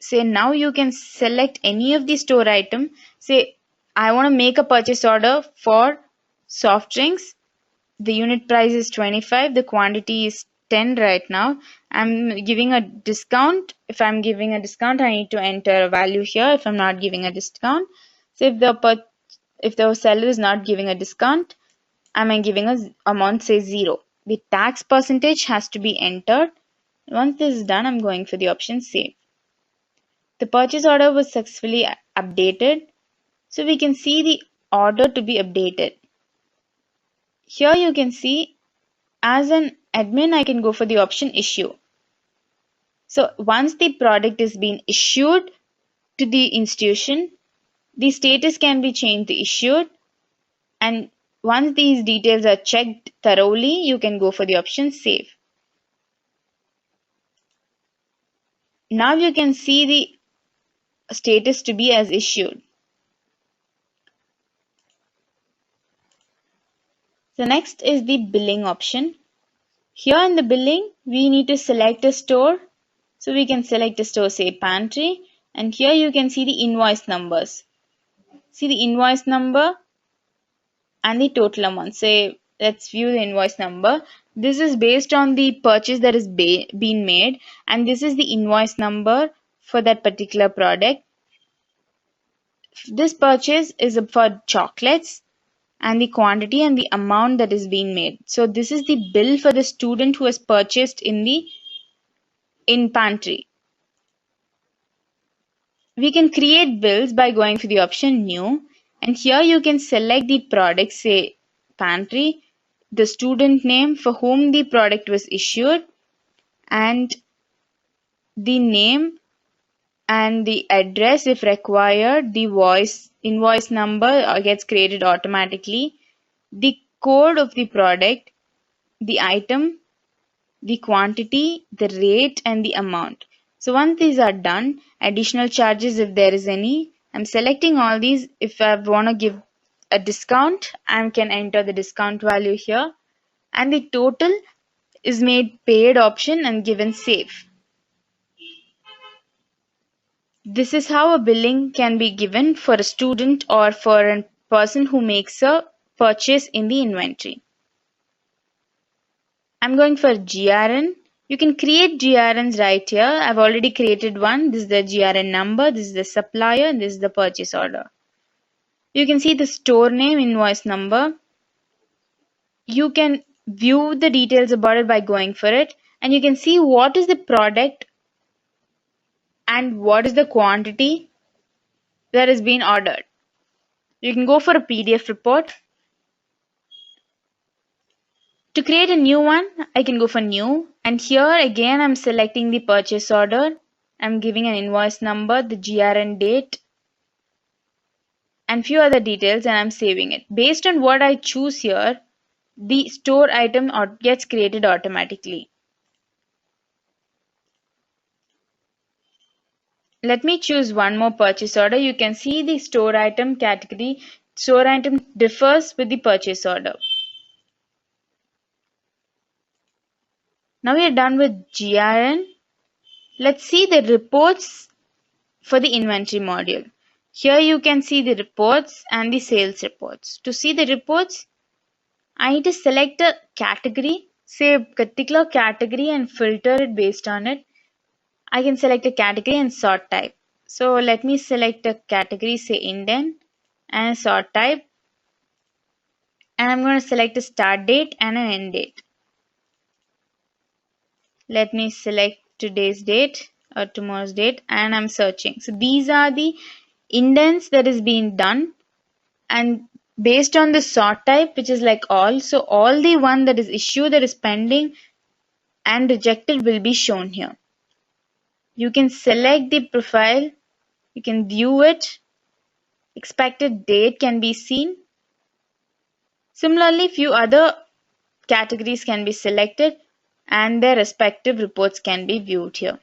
Say now you can select any of the store item. Say I want to make a purchase order for soft drinks. The unit price is 25. The quantity is 10 right now. I'm giving a discount. If I'm giving a discount, I need to enter a value here. If I'm not giving a discount, so if the seller is not giving a discount, I'm giving a amount, say 0. The tax percentage has to be entered. Once this is done, I'm going for the option save. The purchase order was successfully updated. So we can see the order to be updated. Here you can see as an admin, I can go for the option issue. So once the product is being issued to the institution, the status can be changed to issued, and once these details are checked thoroughly, you can go for the option save. Now you can see the status to be as issued. So next is the billing option. Here in the billing, we need to select a store. So we can select a store, say pantry, and here you can see the invoice numbers. See the invoice number and the total amount. Say, let's view the invoice number. This is based on the purchase that is been made, and this is the invoice number for that particular product. This purchase is for chocolates, and the quantity and the amount that is being made. So this is the bill for the student who has purchased in pantry. We can create bills by going for the option new, and here you can select the product, say pantry, the student name for whom the product was issued, and the name and the address if required. The invoice number gets created automatically, the code of the product, the item, the quantity, the rate, and the amount. So once these are done, additional charges if there is any, I'm selecting all these. If I want to give a discount, I can enter the discount value here, and the total is made paid option and given save. This is how a billing can be given for a student or for a person who makes a purchase in the inventory. I'm going for GRN. You can create GRNs right here. I've already created one. This is the GRN number, this is the supplier, and this is the purchase order. You can see the store name, invoice number. You can view the details about it by going for it, and you can see what is the product and what is the quantity that has been ordered. You can go for a PDF report. To create a new one, I can go for new, and here again I'm selecting the purchase order. I'm giving an invoice number, the GRN date, and few other details, and I'm saving it. Based on what I choose here, the store item gets created automatically. Let me choose one more purchase order. You can see the store item category. Store item differs with the purchase order. Now we are done with GRN. Let's see the reports for the inventory module. Here you can see the reports and the sales reports. To see the reports, I need to select a category, say a particular category, and filter it based on it. I can select a category and sort type. So let me select a category, say Indian, and sort type. And I'm going to select a start date and an end date. Let me select today's date or tomorrow's date, and I'm searching. So these are the indents that is being done, and based on the sort type, which is like all, so all the one that is issued, that is pending and rejected will be shown here. You can select the profile, you can view it, expected date can be seen. Similarly, few other categories can be selected and their respective reports can be viewed here.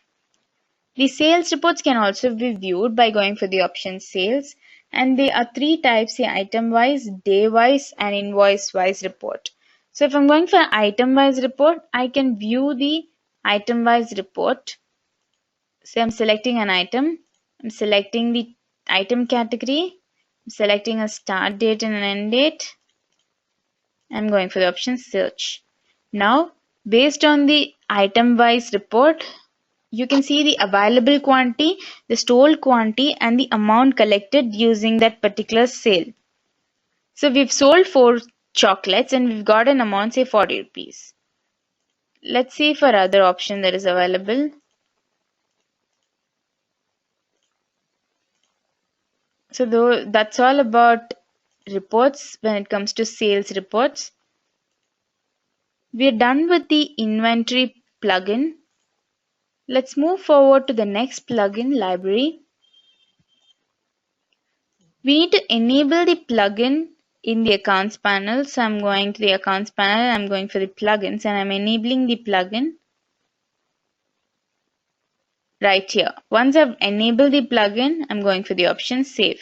The sales reports can also be viewed by going for the option sales, and there are three types: the item wise, day wise, and invoice wise report. So if I'm going for item wise report, I can view the item wise report. Say I'm selecting an item, I'm selecting the item category, I'm selecting a start date and an end date. I'm going for the option search. Now, based on the item wise report, you can see the available quantity, the sold quantity, and the amount collected using that particular sale. So we've sold 4 chocolates and we've got an amount, say 40 rupees. Let's see for other option that is available. So that's all about reports when it comes to sales reports. We're done with the inventory plugin. Let's move forward to the next plugin, library. We need to enable the plugin in the accounts panel. So I'm going to the accounts panel, I'm going for the plugins, and I'm enabling the plugin right here. Once I've enabled the plugin, I'm going for the option save.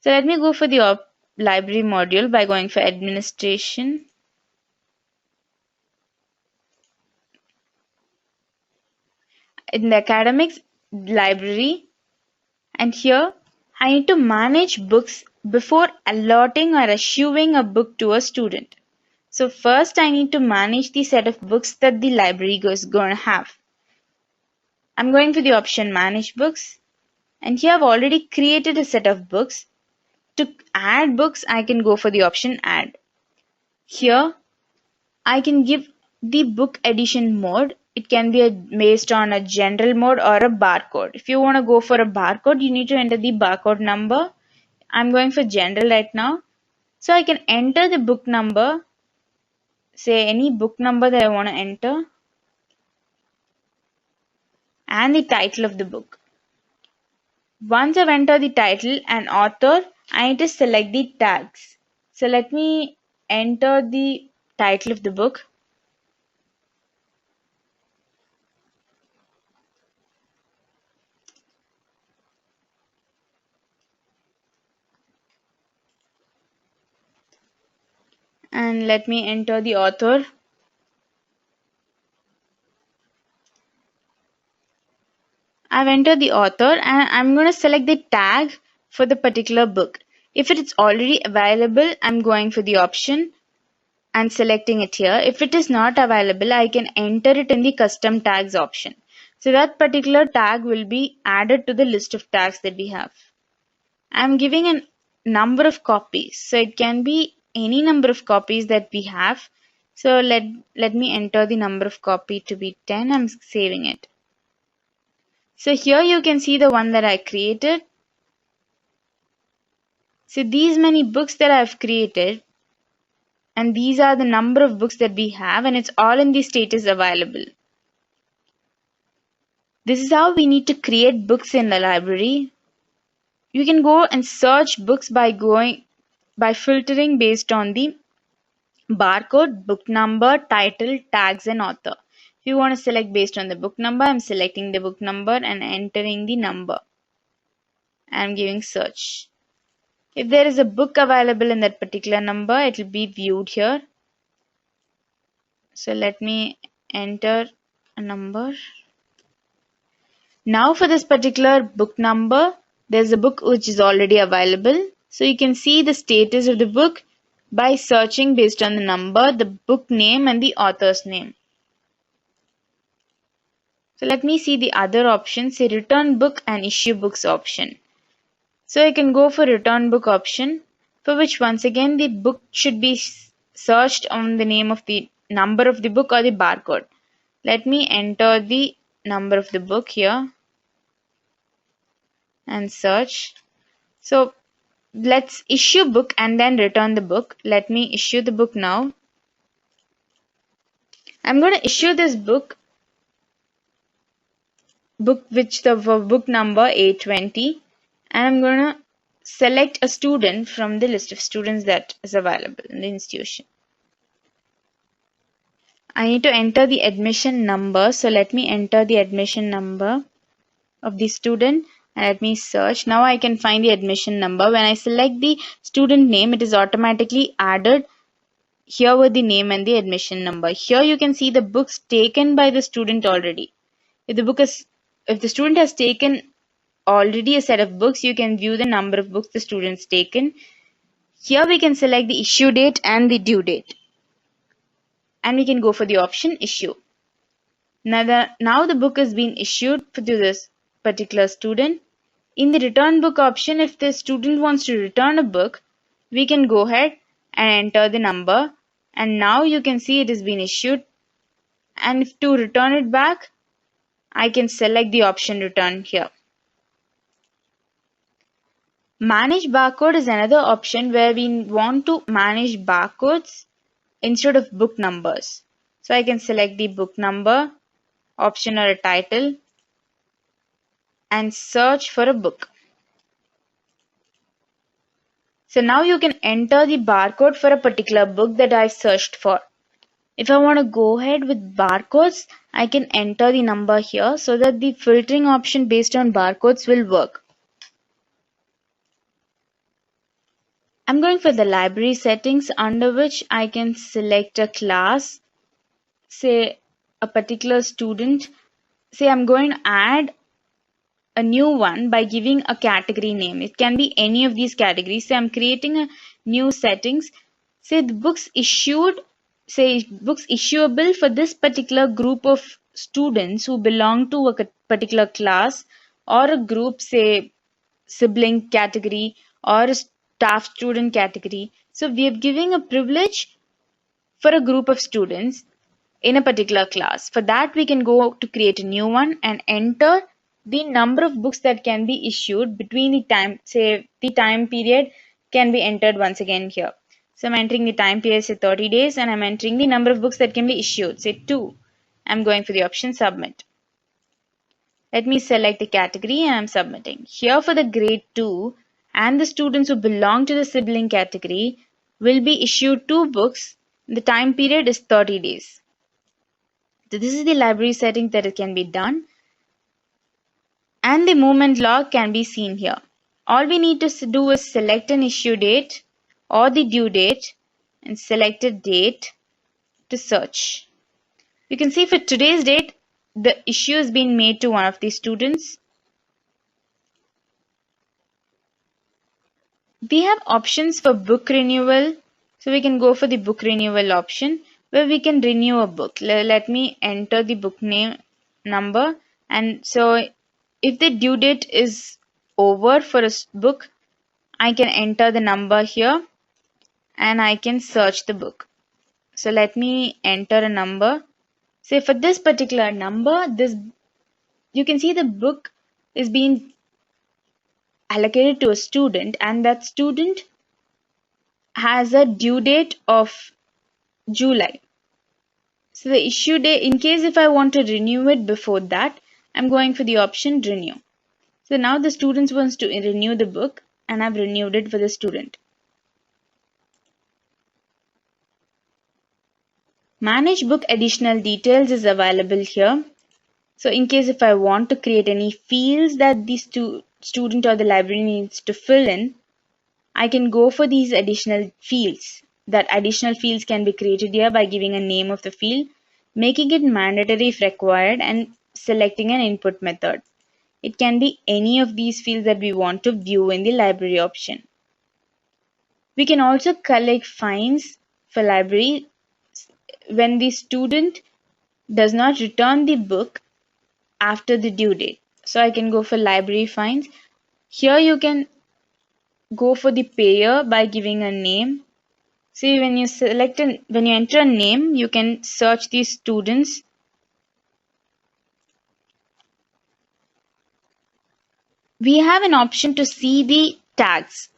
So let me go for the library module by going for administration. In the academics library, and here I need to manage books before allotting or issuing a book to a student. So first I need to manage the set of books that the library is going to have. I'm going for the option manage books, and here I've already created a set of books. To add books, I can go for the option add. Here I can give the book edition mode. It can be based on a general mode or a barcode. If you want to go for a barcode, you need to enter the barcode number. I'm going for general right now. So I can enter the book number, say any book number that I want to enter, and the title of the book. Once I've entered the title and author, I need to select the tags. So let me enter the title of the book. And let me enter the author. I've entered the author and I'm going to select the tag for the particular book. If it is already available, I'm going for the option and selecting it here. If it is not available, I can enter it in the custom tags option. So that particular tag will be added to the list of tags that we have. I'm giving a number of copies. So it can be any number of copies that we have. So let me enter the number of copy to be 10. I'm saving it. So here you can see the one that I created. So these many books that I've created, and these are the number of books that we have, and it's all in the status available. This is how we need to create books in the library. You can go and search books by filtering based on the barcode, book number, title, tags, and author. If you want to select based on the book number, I'm selecting the book number and entering the number. I'm giving search. If there is a book available in that particular number, it will be viewed here. So let me enter a number. Now for this particular book number, there's a book which is already available. So you can see the status of the book by searching based on the number, the book name, and the author's name. So let me see the other options, say return book and issue books option. So I can go for return book option, for which once again the book should be searched on the name of the number of the book or the barcode. Let me enter the number of the book here and search. So let's issue book and then return the book. Let me issue the book now. I'm going to issue this book which the book number 820, and I'm going to select a student from the list of students that is available in the institution. I need to enter the admission number, so let me enter the admission number of the student and let me search. Now I can find the admission number. When I select the student name, it is automatically added here with the name and the admission number. Here you can see the books taken by the student already. If the student has taken already a set of books, you can view the number of books the student's taken. Here we can select the issue date and the due date. And we can go for the option issue. Now the book has been issued to this particular student. In the return book option, if the student wants to return a book, we can go ahead and enter the number. And now you can see it has been issued. And if to return it back, I can select the option return here. Manage barcode is another option where we want to manage barcodes instead of book numbers. So I can select the book number, option or a title, and search for a book. So now you can enter the barcode for a particular book that I've searched for. If I want to go ahead with barcodes, I can enter the number here so that the filtering option based on barcodes will work. I'm going for the library settings, under which I can select a class, say a particular student. Say I'm going to add a new one by giving a category name. It can be any of these categories. Say I'm creating a new settings. Say the books issued, say books issuable for this particular group of students who belong to a particular class or a group, say sibling category or a staff student category. So we are giving a privilege for a group of students in a particular class. For that, we can go to create a new one and enter the number of books that can be issued between the time, say the time period can be entered once again here. So I'm entering the time period, say 30 days, and I'm entering the number of books that can be issued, say 2. I'm going for the option submit. Let me select the category and I'm submitting. Here for the grade 2 and the students who belong to the sibling category will be issued 2 books. The time period is 30 days. So this is the library setting that it can be done, and the movement log can be seen here. All we need to do is select an issue date or the due date and select a date to search. You can see for today's date, the issue has been made to one of the students. We have options for book renewal. So we can go for the book renewal option where we can renew a book. Let me enter the book name number, and so if the due date is over for a book, I can enter the number here and I can search the book. So let me enter a number. Say for this particular number, this you can see the book is being allocated to a student, and that student has a due date of July. So the issue date, in case if I want to renew it before that, I'm going for the option renew. So now the students wants to renew the book and I've renewed it for the student. Manage book additional details is available here. So in case if I want to create any fields that the student or the library needs to fill in, I can go for these additional fields. That additional fields can be created here by giving a name of the field, making it mandatory if required, and selecting an input method. It can be any of these fields that we want to view in the library option. We can also collect fines for library when the student does not return the book after the due date. So I can go for library fines. Here you can go for the payer by giving a name. See, when you when you enter a name, you can search the students. We have an option to see the tags.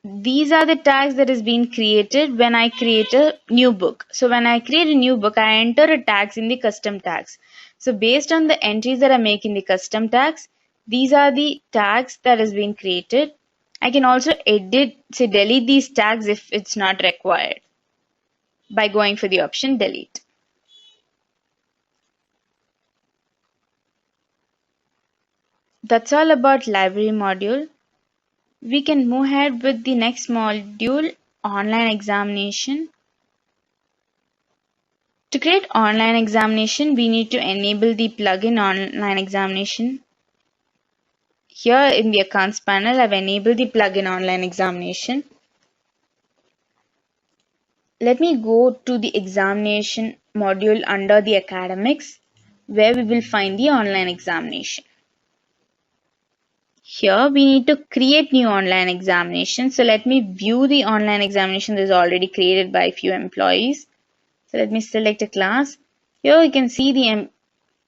These are the tags that has been created when I create a new book. So when I create a new book, I enter a tags in the custom tags. So based on the entries that I make in the custom tags, these are the tags that has been created. I can also edit, say delete these tags if it's not required by going for the option delete. That's all about library module. We can move ahead with the next module, online examination. To create online examination, we need to enable the plugin online examination. Here in the accounts panel, I've enabled the plugin online examination. Let me go to the examination module under the academics, where we will find the online examination. Here we need to create new online examination. So let me view the online examination that is already created by a few employees. So let me select a class. Here you can see the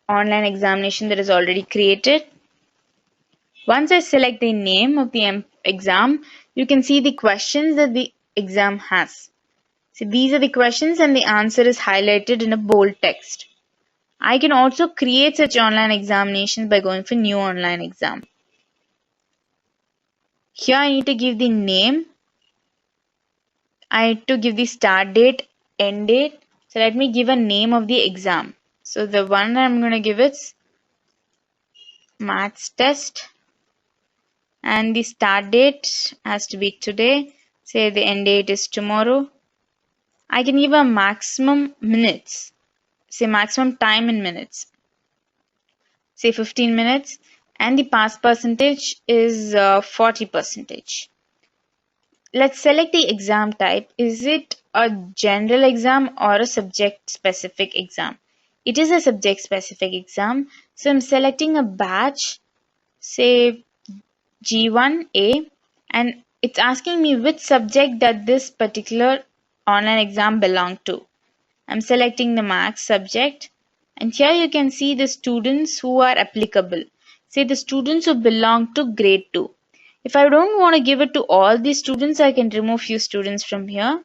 online examination that is already created. Once I select the name of the exam, you can see the questions that the exam has. So these are the questions and the answer is highlighted in a bold text. I can also create such online examinations by going for new online exam. Here I need to give the name. I need to give the start date, end date. So let me give a name of the exam. So the one I'm going to give is maths test, and the start date has to be today. Say the end date is tomorrow. I can give a maximum minutes. Say maximum time in minutes. Say 15 minutes, and the pass percentage is 40%. Let's select the exam type. Is it a general exam or a subject specific exam? It is a subject specific exam. So I'm selecting a batch, say G1A, and it's asking me which subject that this particular online exam belong to. I'm selecting the maths subject, and here you can see the students who are applicable. Say the students who belong to grade 2. If I don't want to give it to all the students, I can remove few students from here.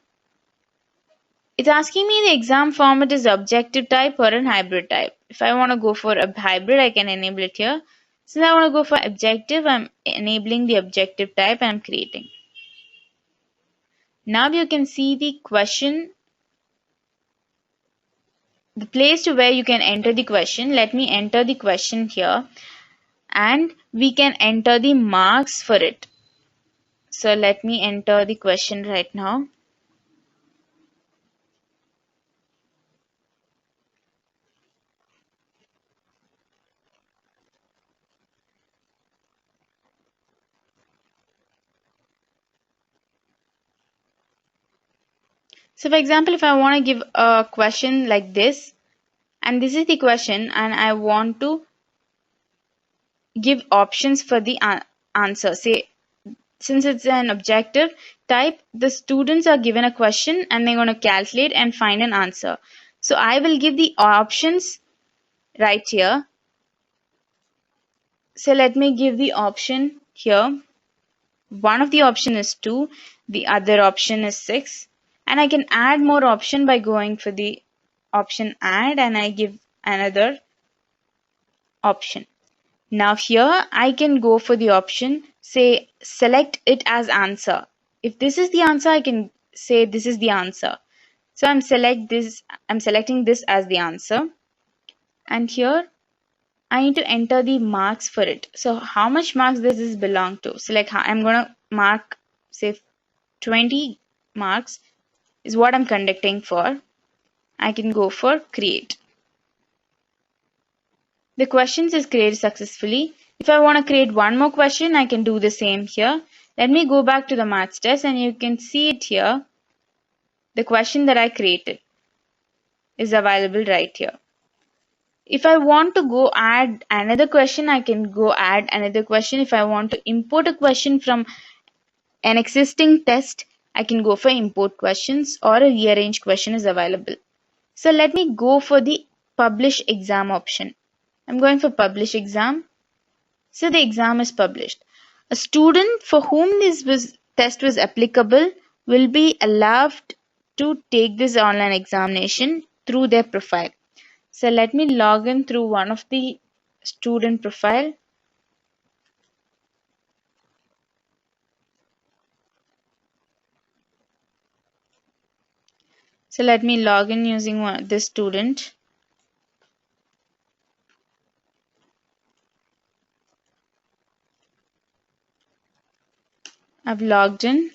It's asking me the exam format is objective type or an hybrid type. If I want to go for a hybrid, I can enable it here. Since I want to go for objective, I'm enabling the objective type and I'm creating. Now you can see the question, the place to where you can enter the question. Let me enter the question here and we can enter the marks for it. So let me enter the question right now. So for example, if I want to give a question like this, and this is the question, and I want to give options for the answer. Say, since it's an objective type, the students are given a question and they're going to calculate and find an answer. So I will give the options right here. So let me give the option here. One of the option is 2, the other option is 6, and I can add more option by going for the option add, and I give another option. Now here I can go for the option, say select it as answer. If this is the answer, I can say this is the answer. So I'm selecting this as the answer, and here I need to enter the marks for it. So how much marks does this belong to? So like I'm gonna mark, say 20 marks is what I'm conducting for. I can go for create. The questions is created successfully. If I want to create one more question, I can do the same here. Let me go back to the maths test and you can see it here. The question that I created is available right here. If I want to go add another question, I can go add another question. If I want to import a question from an existing test, I can go for import questions, or a rearrange question is available. So let me go for the publish exam option. I'm going for publish exam. So the exam is published. A student for whom test was applicable will be allowed to take this online examination through their profile. So let me log in through one of the student profile. So let me log in using this student. I've logged in.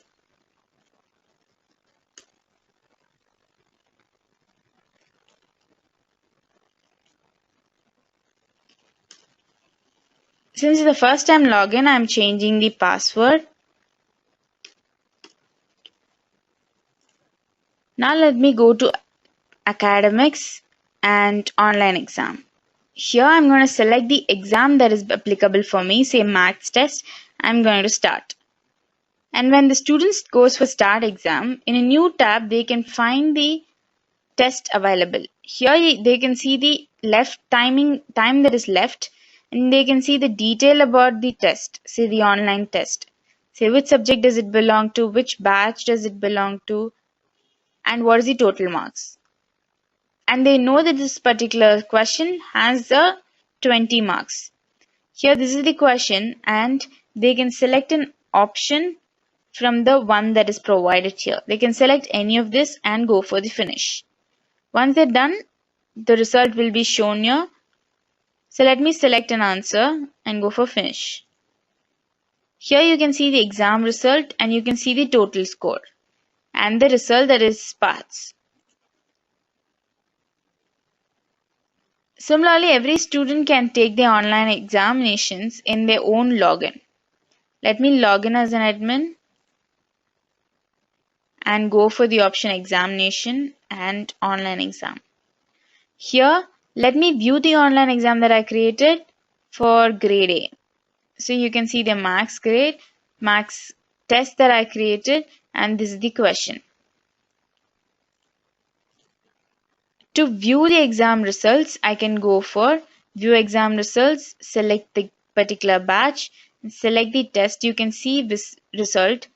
Since it's the first time login, I'm changing the password. Now let me go to academics and online exam. Here I'm going to select the exam that is applicable for me, say maths test. I'm going to start. And when the student goes for start exam, in a new tab they can find the test available. Here they can see the time that is left, and they can see the detail about the test, say the online test. Say which subject does it belong to, which batch does it belong to, and what is the total marks. And they know that this particular question has the 20 marks. Here this is the question and they can select an option from the one that is provided here. They can select any of this and go for the finish. Once they're done, the result will be shown here. So let me select an answer and go for finish. Here you can see the exam result and you can see the total score and the result, that is paths. Similarly, every student can take the online examinations in their own login. Let me log in as an admin and go for the option examination and online exam. Here, let me view the online exam that I created for grade A. So you can see the max grade, max test that I created, and this is the question. To view the exam results, I can go for view exam results, select the particular batch, and select the test. You can see this result.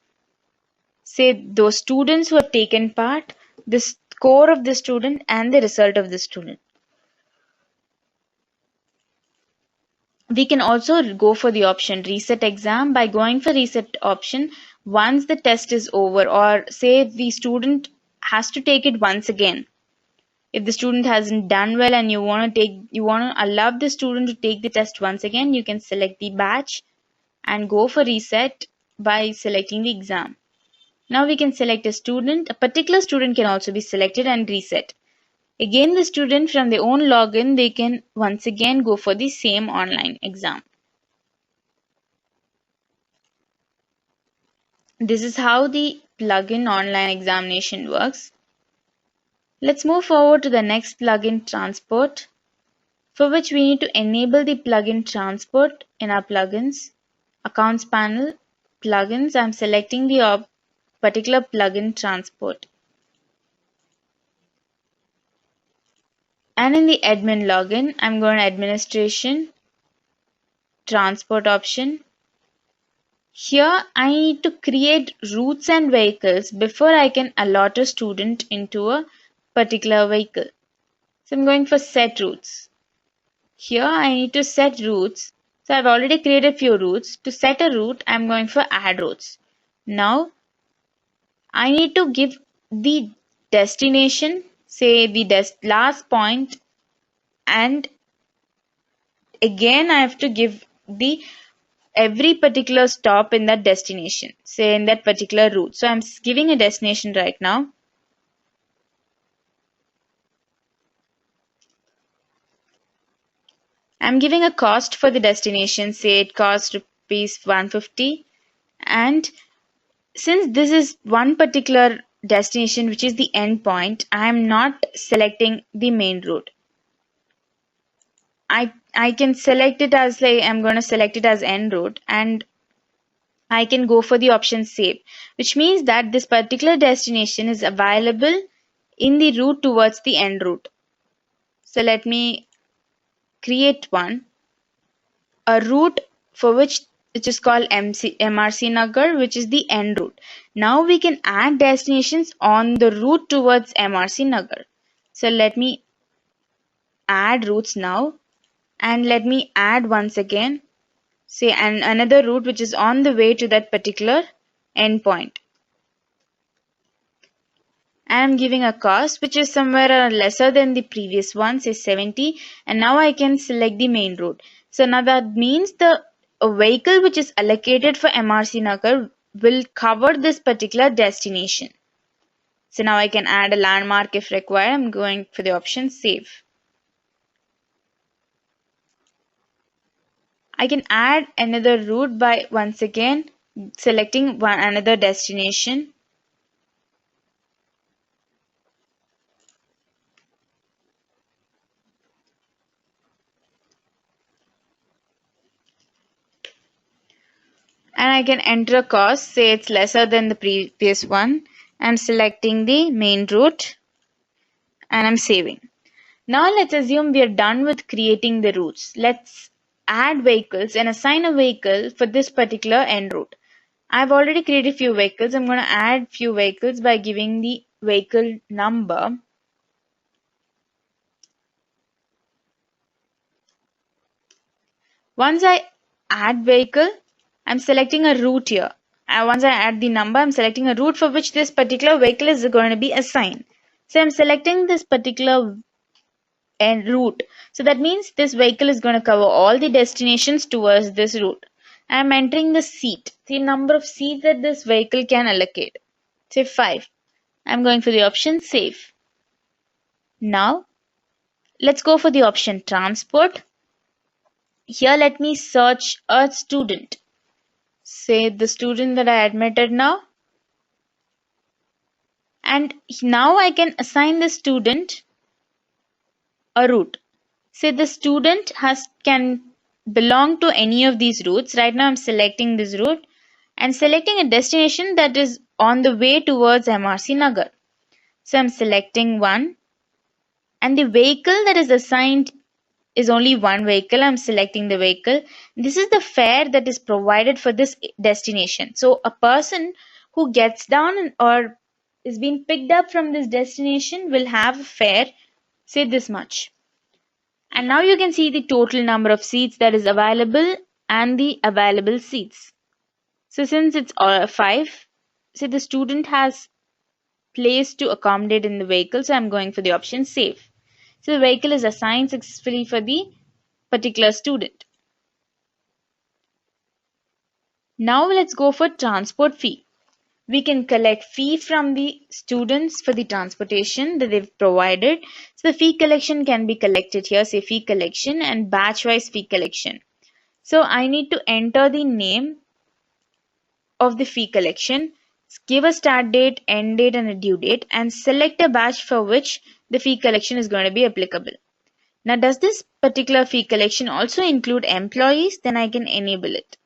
Say those students who have taken part, the score of the student, and the result of the student. We can also go for the option reset exam. By going for reset option, once the test is over, or say the student has to take it once again. If the student hasn't done well and you want to allow the student to take the test once again, you can select the batch and go for reset by selecting the exam. Now we can select a student. A particular student can also be selected and reset. Again, the student from their own login, they can once again go for the same online exam. This is how the plugin online examination works. Let's move forward to the next plugin, transport, for which we need to enable the plugin transport in our plugins. Accounts panel, plugins, I'm selecting the particular plugin transport. And in the admin login, I'm going to administration, transport option. Here I need to create routes and vehicles before I can allot a student into a particular vehicle. So I'm going for set routes. Here I need to set routes. So I've already created few routes. To set a route, I'm going for add routes. Now I need to give the destination, say the last point, and again I have to give the every particular stop in that destination, say in that particular route. So I'm giving a destination right now. I'm giving a cost for the destination, say it costs rupees 150, and since this is one particular destination which is the end point, I am not selecting the main route. I can select it as like I'm going to select it as end route, and I can go for the option save, which means that this particular destination is available in the route towards the end route. So let me create one, a route for which is called MRC Nagar, which is the end route. Now we can add destinations on the route towards MRC Nagar. So let me add routes now, and let me add once again, say another route which is on the way to that particular endpoint. And I'm giving a cost which is somewhere lesser than the previous one, say 70, and now I can select the main route. So now that means the vehicle which is allocated for MRC Nagar will cover this particular destination. So now I can add a landmark if required. I'm going for the option save. I can add another route by once again selecting another destination. And I can enter a cost, say it's lesser than the previous one. I'm selecting the main route and I'm saving. Now let's assume we are done with creating the routes. Let's add vehicles and assign a vehicle for this particular end route. I've already created few vehicles. I'm going to add few vehicles by giving the vehicle number. Once I add vehicle, I'm selecting a route here. And once I add the number, I'm selecting a route for which this particular vehicle is going to be assigned. So I'm selecting this particular route. So that means this vehicle is going to cover all the destinations towards this route. I'm entering the seat, the number of seats that this vehicle can allocate. Say 5. I'm going for the option save. Now, let's go for the option transport. Here, let me search a student. Say the student that I admitted now. And now I can assign the student a route. Say the student can belong to any of these routes. Right now I'm selecting this route and selecting a destination that is on the way towards MRC Nagar. So I'm selecting one, and the vehicle that is assigned is only one vehicle. I'm selecting the vehicle. This is the fare that is provided for this destination. So a person who gets down or is being picked up from this destination will have a fare, say this much. And now you can see the total number of seats that is available and the available seats. So since it's 5, say the student has place to accommodate in the vehicle, so I'm going for the option save. So the vehicle is assigned successfully for the particular student. Now let's go for transport fee. We can collect fee from the students for the transportation that they've provided. So the fee collection can be collected here, say fee collection and batch wise fee collection. So I need to enter the name of the fee collection, give a start date, end date and a due date, and select a batch for which the fee collection is going to be applicable. Now, does this particular fee collection also include employees? Then I can enable it.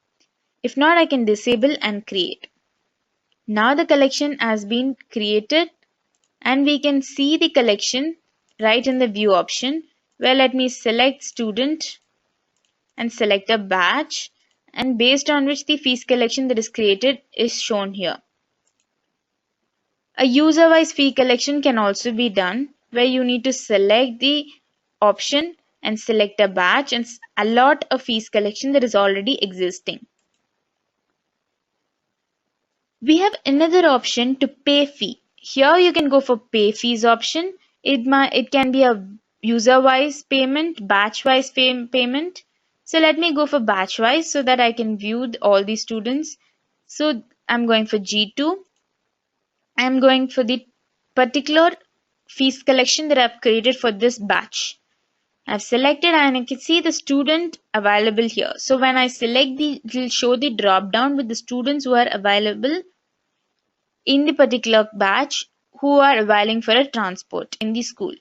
If not, I can disable and create. Now the collection has been created and we can see the collection right in the view option, where let me select student and select a batch, and based on which the fees collection that is created is shown here. A user-wise fee collection can also be done, where you need to select the option and select a batch and allot a fees collection that is already existing. We have another option to pay fee. Here you can go for pay fees option. It can be a user-wise payment, batch-wise payment. So let me go for batch-wise so that I can view all the students. So I'm going for G2. I'm going for the particular fees collection that I've created for this batch. I've selected and I can see the student available here. So when I select it will show the drop down with the students who are available in the particular batch who are availing for a transport in the school.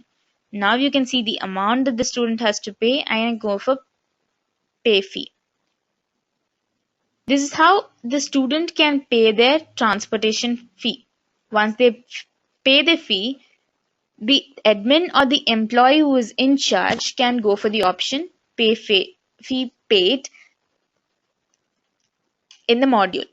Now you can see the amount that the student has to pay and go for pay fee. This is how the student can pay their transportation fee. Once they pay the fee, the admin or the employee who is in charge can go for the option pay fee paid in the module.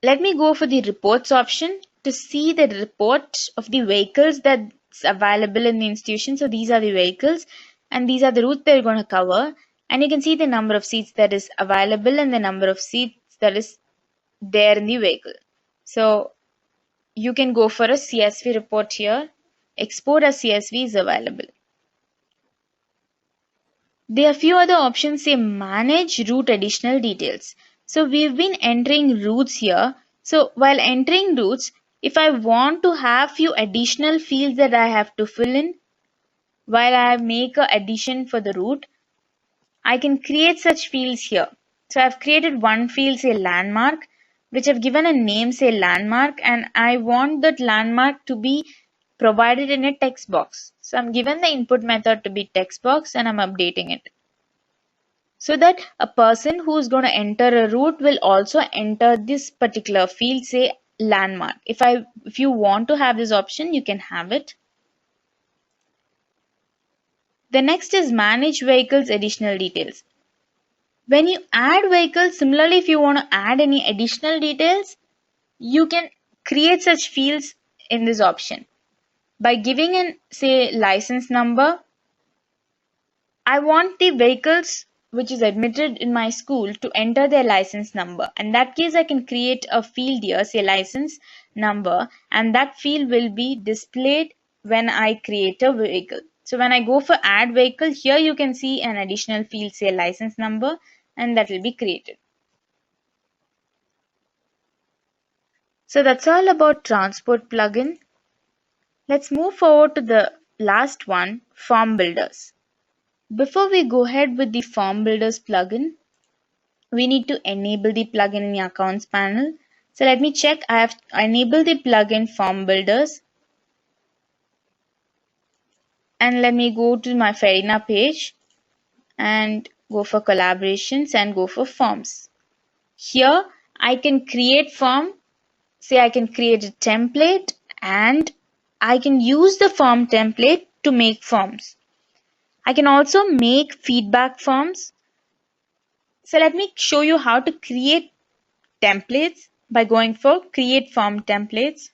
Let me go for the reports option to see the report of the vehicles that's available in the institution. So these are the vehicles and these are the routes they're going to cover. And you can see the number of seats that is available and the number of seats that is there in the vehicle. So you can go for a CSV report here. Export as CSV is available. There are few other options, say manage route additional details. So we've been entering routes here. So while entering routes, if I want to have few additional fields that I have to fill in while I make a addition for the route, I can create such fields here. So I've created one field, say landmark, which I've given a name, say landmark, and I want that landmark to be provided in a text box. So I'm given the input method to be text box and I'm updating it. So that a person who is going to enter a route will also enter this particular field, say landmark. If you want to have this option, you can have it. The next is manage vehicles additional details. When you add vehicles, similarly, if you want to add any additional details, you can create such fields in this option. By giving in, say, license number, I want the vehicles which is admitted in my school to enter their license number. In that case, I can create a field here, say license number, and that field will be displayed when I create a vehicle. So when I go for add vehicle, here you can see an additional field, say license number, and that will be created. So that's all about transport plugin. Let's move forward to the last one, form builders. Before we go ahead with the form builders plugin, we need to enable the plugin in the accounts panel. So let me check. I have enabled the plugin form builders. And let me go to my Fedena page and go for collaborations and go for forms. Here I can create form. Say I can create a template and I can use the form template to make forms. I can also make feedback forms. So let me show you how to create templates by going for create form templates.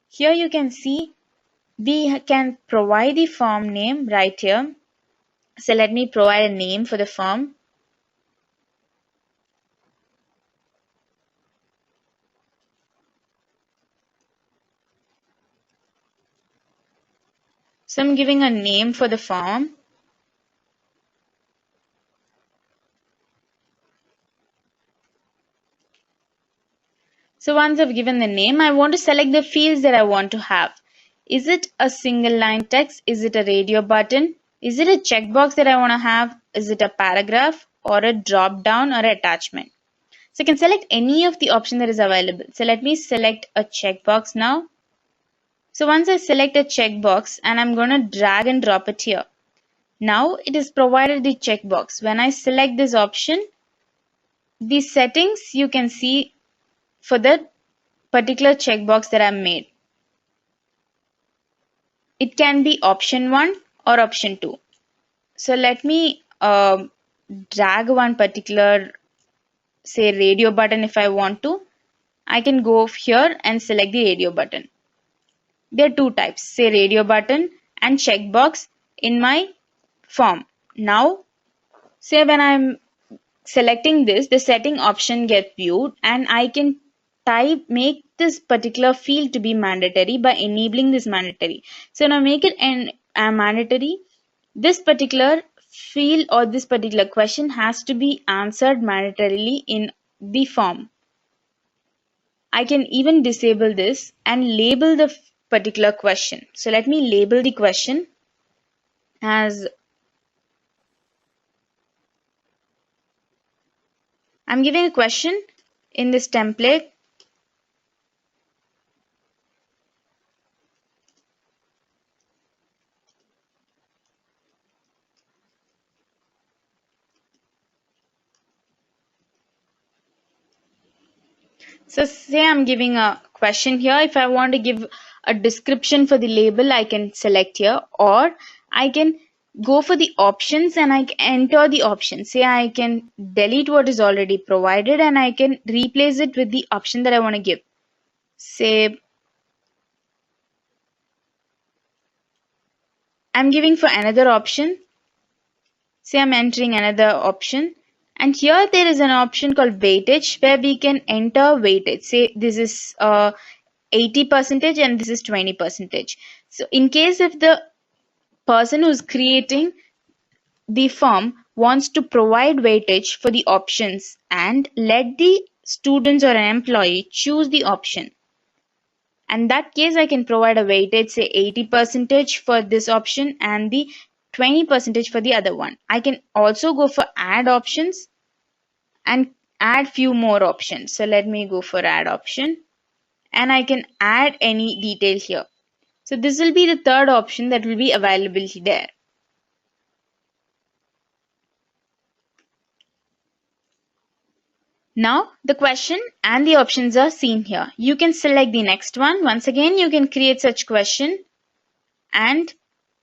Here you can see we can provide the form name right here. So let me provide a name for the form. So I'm giving a name for the form. So once I've given the name, I want to select the fields that I want to have. Is it a single line text? Is it a radio button? Is it a checkbox that I want to have? Is it a paragraph or a drop down or attachment? So I can select any of the option that is available. So let me select a checkbox now. So once I select a checkbox and I'm going to drag and drop it here. Now it is provided the checkbox. When I select this option, the settings you can see for the particular checkbox that I made. It can be option 1 or option 2. So let me drag one particular, say, radio button if I want to. I can go here and select the radio button. There are two types, say radio button and checkbox in my form. Now, say when I'm selecting this, the setting option gets viewed and I can make this particular field to be mandatory by enabling this mandatory. So now make it mandatory. This particular field or this particular question has to be answered mandatorily in the form. I can even disable this and label the particular question. So let me label the question as I'm giving a question in this template. So say I'm giving a question here. If I want to give a description for the label, I can select here, or I can go for the options and I can enter the option. Say I can delete what is already provided and I can replace it with the option that I want to give. Say I'm giving for another option. Say I'm entering another option. And here there is an option called weightage where we can enter weightage. Say this is 80% and this is 20%. So in case if the person who's creating the form wants to provide weightage for the options and let the students or an employee choose the option. In that case, I can provide a weightage, say 80% for this option and the 20% for the other one. I can also go for add options and add few more options. So let me go for add option and I can add any detail here. So this will be the third option that will be available there. Now the question and the options are seen here. You can select the next one. Once again, you can create such question. And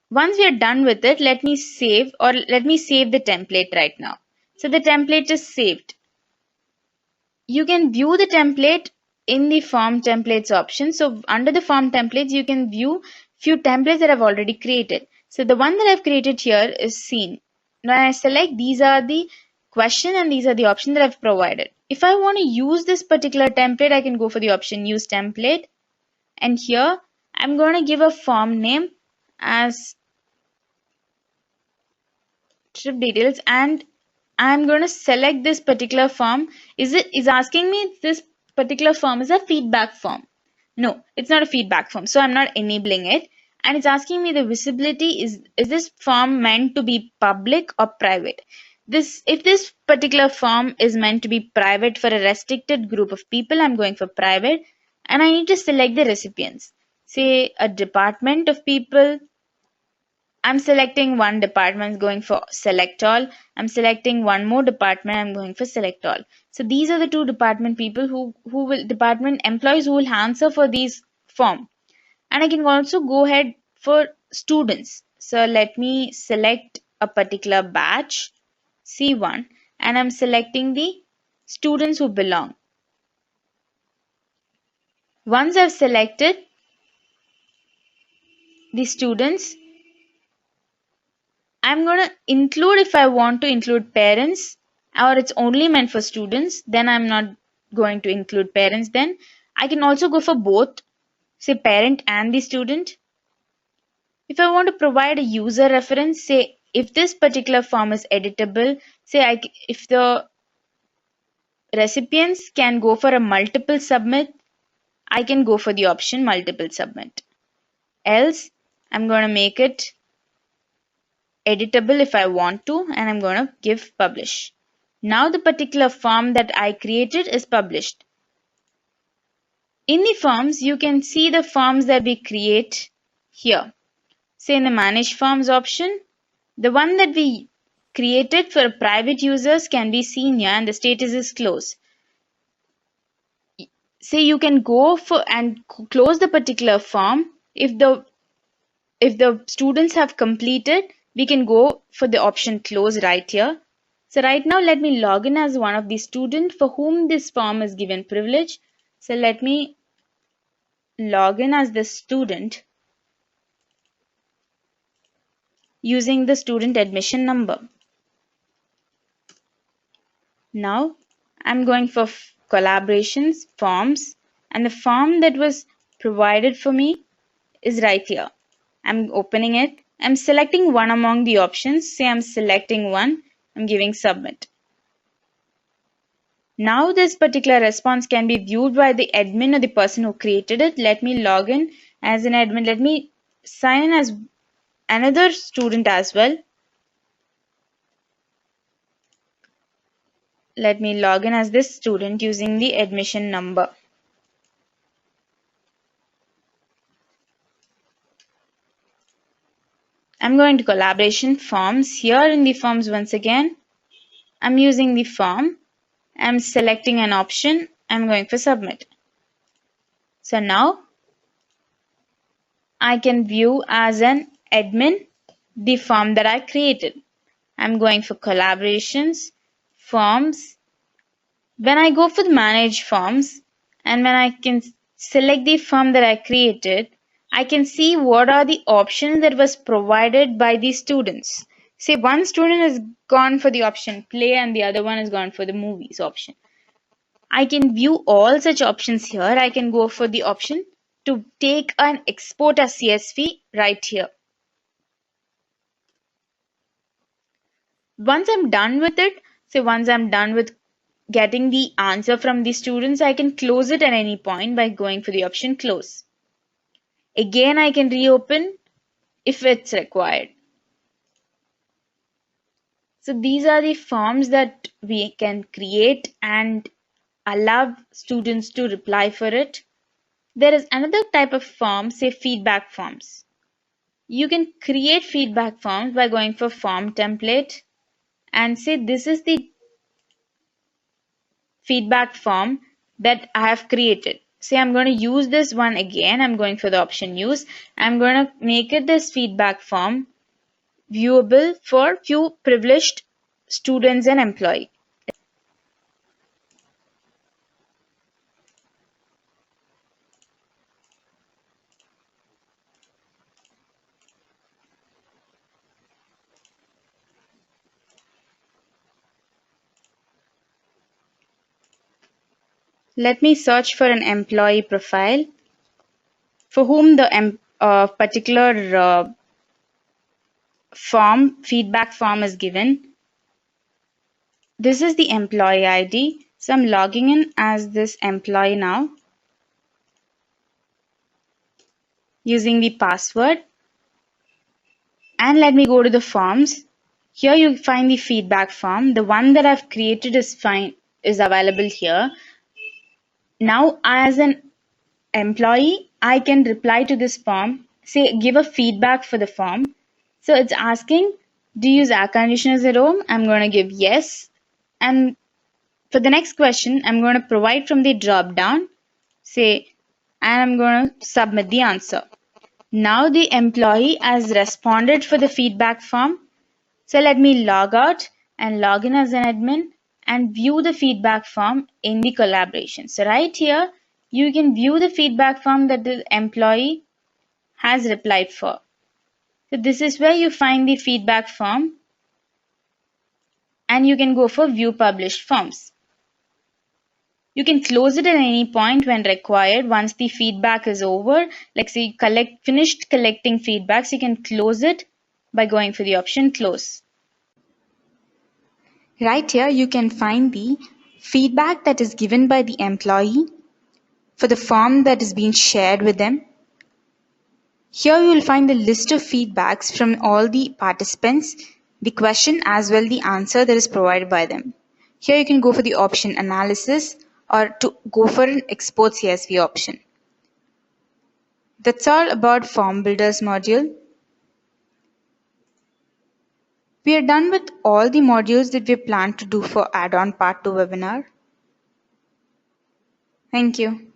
once we are done with it, let me save the template right now. So the template is saved. You can view the template in the form templates option. So under the form templates, you can view few templates that I've already created. So the one that I've created here is seen. When I select, these are the question and these are the options that I've provided. If I want to use this particular template, I can go for the option use template. And here I'm going to give a form name as trip details, and I'm going to select this particular form. Is asking me if this particular form is a feedback form. No, it's not a feedback form, so I'm not enabling it. And it's asking me the visibility, is this form meant to be public or private? If this particular form is meant to be private for a restricted group of people, I'm going for private, and I need to select the recipients. Say a department of people. I'm selecting one department, going for select all. I'm selecting one more department, I'm going for select all. So these are the two department people who will department employees who will answer for these form. And I can also go ahead for students. So let me select a particular batch, C1, and I'm selecting the students who belong. Once I've selected the students, I'm going to include, if I want to include parents or it's only meant for students, then I'm not going to include parents. Then I can also go for both, say parent and the student. If I want to provide a user reference, say if this particular form is editable, say if the recipients can go for a multiple submit, I can go for the option multiple submit. Else, I'm going to make it editable if I want to, and I'm going to give publish. Now the particular form that I created is published. In the forms, you can see the forms that we create here. Say in the manage forms option, the one that we created for private users can be seen here and the status is closed. Say you can go for and close the particular form if the students have completed, we can go for the option close right here. So right now let me log in as one of the students for whom this form is given privilege. So let me log in as the student using the student admission number. Now I'm going for collaborations, forms, and the form that was provided for me is right here. I'm opening it. I'm selecting one among the options. Say I'm selecting one. I'm giving submit. Now this particular response can be viewed by the admin or the person who created it. Let me log in as an admin. Let me sign in as another student as well. Let me log in as this student using the admission number. I'm going to collaboration forms. Here in the forms once again, I'm using the form. I'm selecting an option. I'm going for submit. So now I can view as an admin the form that I created. I'm going for collaborations, forms. When I go for the manage forms and when I can select the form that I created, I can see what are the options that was provided by the students. Say one student has gone for the option play and the other one has gone for the movies option. I can view all such options here. I can go for the option to take and export as CSV right here. Once I'm done with it, say once I'm done with getting the answer from the students, I can close it at any point by going for the option close. Again, I can reopen if it's required. So these are the forms that we can create and allow students to reply for it. There is another type of form, say feedback forms. You can create feedback forms by going for form template and say this is the feedback form that I have created. Say I'm going to use this one again. I'm going for the option use. I'm going to make it this feedback form viewable for few privileged students and employee. Let me search for an employee profile for whom the particular feedback form is given. This is the employee ID. So I'm logging in as this employee now using the password. And let me go to the forms. Here you find the feedback form. The one that I've created is available here. Now as an employee, I can reply to this form, say give a feedback for the form. So it's asking, do you use air conditioners at home? I'm going to give yes. And for the next question, I'm going to provide from the drop down, say, and I'm going to submit the answer. Now the employee has responded for the feedback form. So let me log out and log in as an admin and view the feedback form in the collaboration. So right here, you can view the feedback form that the employee has replied for. So this is where you find the feedback form and you can go for view published forms. You can close it at any point when required once the feedback is over. Like say finished collecting feedbacks, you can close it by going for the option close. Right here you can find the feedback that is given by the employee for the form that is being shared with them. Here you will find the list of feedbacks from all the participants, the question as well the answer that is provided by them. Here you can go for the option analysis or to go for an export CSV option. That's all about Form Builders module. We are done with all the modules that we plan to do for add-on part 2 webinar. Thank you.